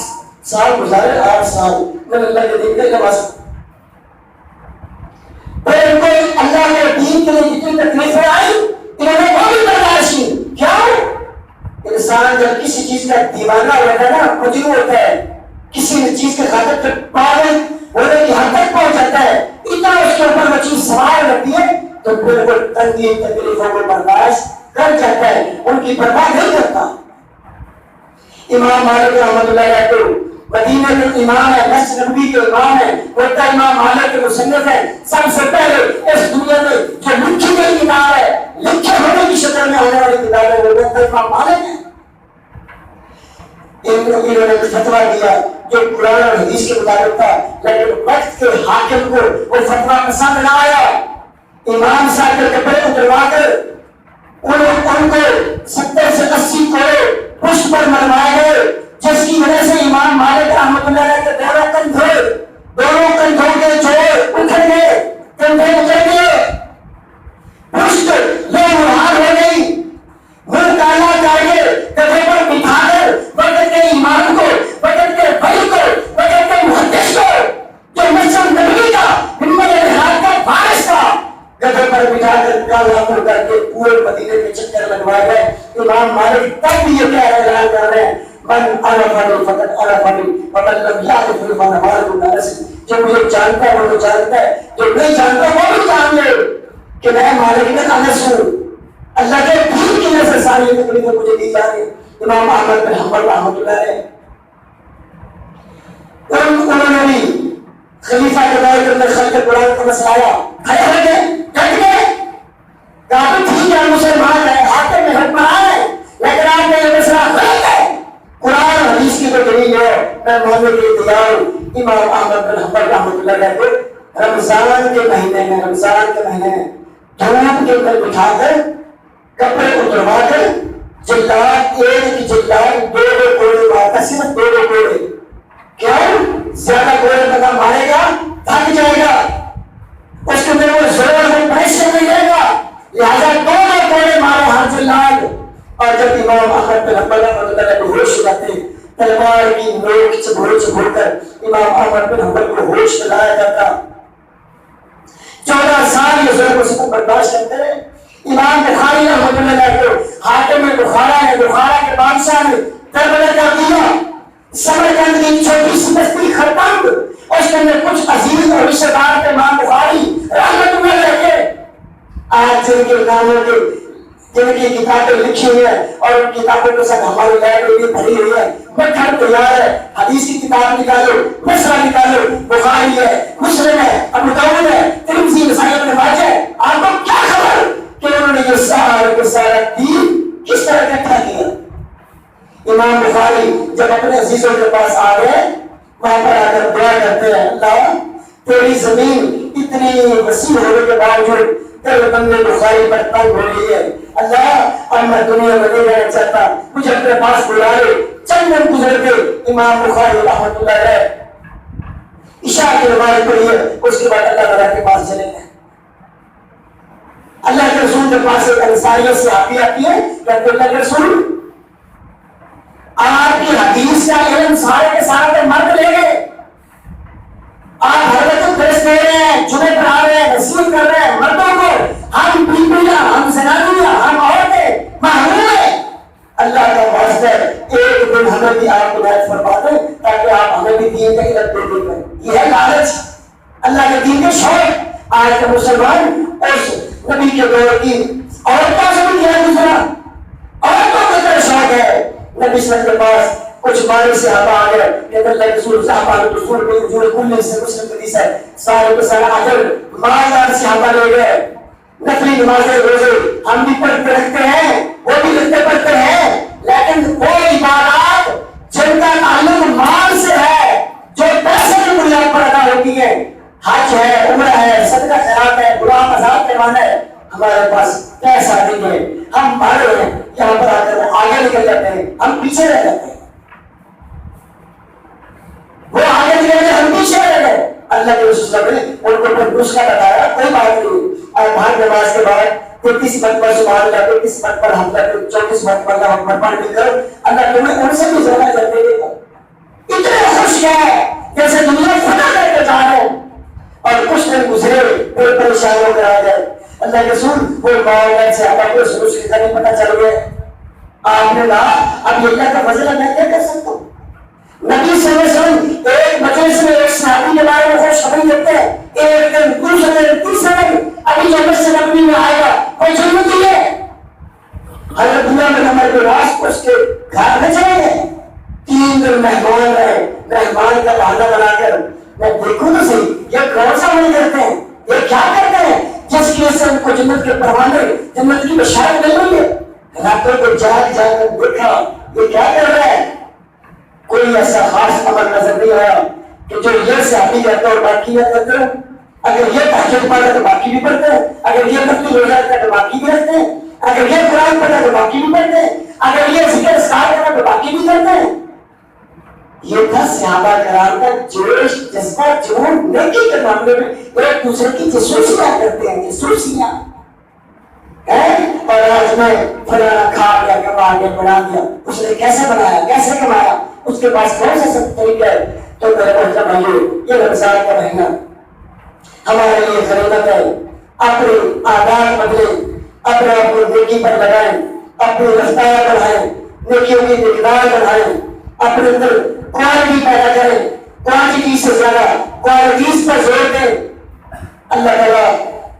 سال گزارے، 8 سال میں نے اللہ کے دین کا علم حاصل کیا۔ پھر ان کو اللہ کے دین کے لیے جتنی تکلیفیں آئی انہوں نے وہ بھی برداشت کی۔ کیا انسان جب کسی چیز کا دیوانہ ہوتا ہے نا، مجنون ہوتا ہے، کسی چیز کے خاطر پاگل ہونے کی حد تک پہنچ جاتا ہے، اتنا اس کے اوپر وہ چیز سوار رہتی ہے تو پھر وہ تنگی تکلیفوں کو برداشت کر جاتا ہے، ان کی پرواہ نہیں کرتا۔ امام مالک رحمۃ اللہ علیہ کو مدینہ کے امام ہے، مسجد نبوی کے امام ہے، بولتا امام مالک کے مصنف ہے۔ سب سے پہلے اس دنیا میں جو لکھی گئی کتاب ہے، لکھے ہونے کی شکل میں ہونے والی کتاب ہے، وہ بولتا امام مالک ہے۔ انہوں نے فتویٰ دیا جو قرآن اور حدیث کے مطابق تھا، لیکن وقت کے حاکم کو وہ فتویٰ پسند نہ آیا۔ امام صاحب کے کپڑے اتروا کر ان کو 70 سے 80 کوڑے پشت پر مروائے گئے، جس کی وجہ سے امام مالک رحمۃ اللہ علیہ کے دونوں کندھوں کے جوڑ اکھڑ گئے، کندھے اکھڑ گئے، پشت لہوار ہو گئی، منہ کالا کر کے گدھے پر بٹھا کر وقت کے امام کو، وقت کے بھائی کو، وقت کے محدث کو، جو مسجد نبوی کا ہمت الہاد کا وارث تھا، گدھے پر بٹھا کر کالا کر کے پورے مدینے کے چکر لگوائے گئے۔ امام مالک تب بھی یہ کہہ اعلان کر رہے ہیں من عرفنی فقط عرفنی ومن لم یعرفنی فما بالو الناس، جو مجھے جانتا ہے وہ تو جانتا ہے، جو نہیں جانتا وہ بھی جان لے کہ میں مالک بن انس ہوں۔ اللہ کے دین کی وجہ سے ساری تکلیفیں مجھے دی جا رہی۔ امام احمد بن حنبل رحمۃ اللہ علیہ انہوں نے بھی خلیفہ کے دور کے اندر خلق قرآن کا مسئلہ آیا، کھڑے ہو گئے، ڈٹ گئے، کہا ٹھیک ہے مسلمان ہے، حاکم میں حکمران ہے، لیکن آپ نے یہ مسئلہ غلط ہے، قرآن حدیث کی تو دلیل ہے، میں ماننے کے لیے تیار ہوں۔ امام احمد بن حنبل رحمۃ اللہ علیہ کو رمضان کے مہینے میں دھوپ کے اندر بٹھا کر کپڑے اتروا کر جلاد ایک کی جلاد 2 کوڑے مارتا، صرف 2 کوڑے، کیوں؟ زیادہ کوڑے بندہ مارے گا تھک جائے گا، اس کے اندر وہ زور میں پریشر نہیں رہے گا، لہٰذا 2 کوڑے مارے ہر جلاد۔ اور جب امام احمد بن حنبل رحمۃ اللہ علیہ کو ہوش لاتے، تلوار کی نوک چبھوڑ کر امام احمد بن حنبل کو ہوش لایا جاتا۔ 14 سال یہ ظلم و ستم برداشت کرتے رہے۔ امام بخاری رحمۃ اللہ علیہ کو حاکم بخارا کے بادشاہ نے دربار کر دیا۔ سمرقند کی چھوٹی سی بستی خربند، اس کے اندر کچھ عزیز اور رشتہ دار تھے امام بخاری رحمۃ اللہ علیہ کے۔ آج جن کے ناموں کے جن کی کتابیں لکھی ہوئی ہیں اور ان کتابوں کے ساتھ ہماری لائبریری بھری ہوئی ہے، مکھن تیار ہے، حدیث کی کتاب نکالو، مسئلہ نکالو، بخاری ہے، مسلم ہے، ابو داؤد ہے، ترمذی، نسائی، ابن ماجہ ہے، آپ کو کیا خبر کہ انہوں نے یہ سارا دین کس طرح اکٹھا کیا؟ امام بخاری جب اپنے عزیزوں کے پاس آ گئے، وہاں پر آ کر دعا کرتے ہیں، اللہ تیری زمین اتنی وسیع ہونے کے باوجود تیرے بندے بخاری پر تنگ ہو رہی ہے، اللہ اب میں دنیا میں نہیں رہنا چاہتا، مجھے اپنے پاس بلا لے۔ چند دن گزر گئے، امام بخاری رحمۃ اللہ علیہ عشاء کی نماز پڑھی ہے، اس کے بعد اللہ تعالیٰ کے پاس چلے گئے۔ اللہ کے رسول کے پاس ایک انصاریت صحابی آتی ہے، کہتے اللہ کے رسول آپ کی حدیث کا علم سارے کے سارے مرد لے گئے، آپ حضرت درس دے رہے ہیں، جمعے پڑھا رہے ہیں، نصیحت کر رہے ہیں مردوں کو، ہم بیویاں، ہم زنانیاں، ہم عورتیں محروم ہیں۔ اللہ کا واسطہ ہے ایک دن ہمیں بھی آپ کو ہدایت فرما دیں تاکہ آپ ہمیں بھی دین کا علم دے دیں۔ یہ ہے لالچ، اللہ کے دین کے شوق۔ آج کا مسلمان اس نبی کے دور کی عورتوں سے بھی کیا گزرا، عورتوں کو اتنا شوق ہے۔ نبی صلی اللہ علیہ وسلم کے پاس کچھ مالی صحابہ آ گئے کہ اللہ کے رسول صحابہ نے رسول کے حضور کل سے مسلم حدیث ہے، سارے کے سارا اجر مالدار صحابہ لے گئے، نفلی نمازیں روزے ہم بھی پڑھتے رکھتے ہیں، وہ بھی لکھتے پڑھتے ہیں، لیکن وہ عبادات جن کا تعلق مال سے ہے، جو پیسے کی بنیاد پر ادا ہوتی ہے، حج ہے، عمرہ ہے، صدقہ خیرات ہے، غلام آزاد کروانا ہے، ہمارے پاس پیسہ نہیں ہے، ہم بڑے ہیں، یہاں پر آ کر وہ آگے نکل جاتے ہیں، ہم پیچھے رہ جاتے ہیں، وہ آگے نکل گئے ہم پیچھے رہ گئے۔ اللہ کے رسول نے ان کو کوئی نسخہ بتایا، کوئی بات نہیں، اور ہر نماز کے بعد 33 مرتبہ سبحان اللہ، 33 مرتبہ حمدہ، 34 مرتبہ اللہ اکبر پڑھ کر اللہ تمہیں ان سے بھی زیادہ اجر دے گا۔ اتنے خوش ہے جیسے دنیا فتح کر کے جا رہے ہیں، اور کچھ دن گزرے پھر پریشان ہو کر آ گئے۔ اللہ کے رسول وہ ماحول سے آپ کو اس نسخے کا نہیں پتہ چل گیا۔ آپ نے کہا اب اللہ کا فضل ہے، میں کیا کر سکتا ہوں؟ نبی صلی اللہ علیہ وسلم ایک مجلس میں ایک صحابی کے بارے میں خوشخبری دیتے ہیں، ایک دن دوسرے دن تیسرے دن ابھی جنت سے نبی میں آئے گا، کوئی ضرورت نہیں ہے۔ حضرت دنیا میں ہمارے راس کو اس کے گھر میں چلے گئے، 3 دن مہمان رہے، مہمان کا بہانہ بنا کر میں دیکھوں تو صحیح یہ کون سا عمل کرتے ہیں، یہ کیا کرتے ہیں جس کی وجہ سے ان کو جنت کے پروانے، جنت کی بشارت مل رہی ہے۔ راتوں کو جاگ جاگ کر دیکھا یہ کیا کر رہا ہے، کوئی ایسا خاص عمل نظر نہیں آیا کہ جو یہ صحابی کرتا اور باقی نہ کرتے ہیں۔ اگر یہ تہجد پڑھتا تو باقی بھی پڑھتے ہیں، اگر یہ تفسیر روزہ کرتا تو باقی بھی رکھتے ہیں، اگر یہ قرآن پڑھتا تو باقی بھی پڑھتے ہیں، اگر یہ ذکر اذکار کرتا تو باقی بھی کرتے ہیں۔ یہ تھا صحابہ کرام کا جوش، جذبہ، جنون نیکی کے معاملے میں ایک دوسرے کی جاسوسیاں کرتے ہیں، جاسوسیاں۔ اور آج میں فلانا کھا گیا، کما گیا، بنا دیا، اس نے کیسے بنایا، کیسے کمایا، اس کے پاس کون سا سب طریقہ ہے؟ تو میرے محترم بھائیو، یہ رمضان کا مہینہ ہمارے لیے غنیمت ہے۔ اپنے عادات بدلیں، اپنے آپ کو نیکی پر لگائیں، اپنی رفتار بڑھائیں، نیکیوں کی مقدار بڑھائیں، اپنے اندر کوالٹی پیدا کریں، کوانٹٹی سے زیادہ کوالٹیز پر زور دیں۔ اللہ تعالیٰ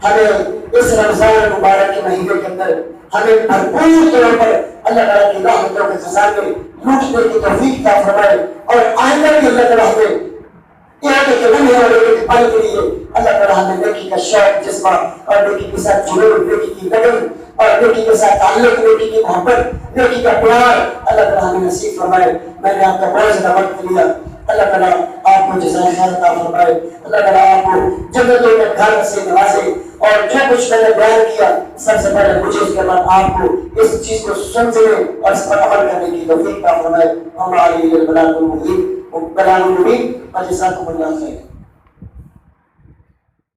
ہمیں اس رمضان مبارک کے مہینے کے اندر ہمیں بھرپور طور پر اللہ تعالیٰ کی رحمتوں کے خزانے لوٹنے کی توفیق عطا فرمائے، اور آئندہ بھی اللہ تعالیٰ ہمیں ایک ایک قدم ہے اور ایک ایک پل کے لیے اللہ تعالیٰ ہمیں نیکی کا شوق، جذبہ، اور نیکی کے ساتھ جنون، نیکی کی لگن، اور نیکی کے ساتھ تعلق، نیکی کی محبت، نیکی کا پیار اللہ تعالیٰ ہمیں نصیب فرمائے۔ میں نے آپ کا بہت زیادہ وقت لیا، اللہ تعالیٰ آپ کو جزائے خیر عطا فرمائے، اللہ تعالیٰ آپ کو جنتوں میں گھر سے نوازے، اور جو کچھ میں نے بیان کیا سب سے پہلے مجھے اس کے بعد آپ کو اس چیز کو سمجھنے اور اس پر عمل کرنے کی توفیق عطا فرمائے۔ ہمارے لیے بلاغ المبین اور جزاکم اللہ خیر۔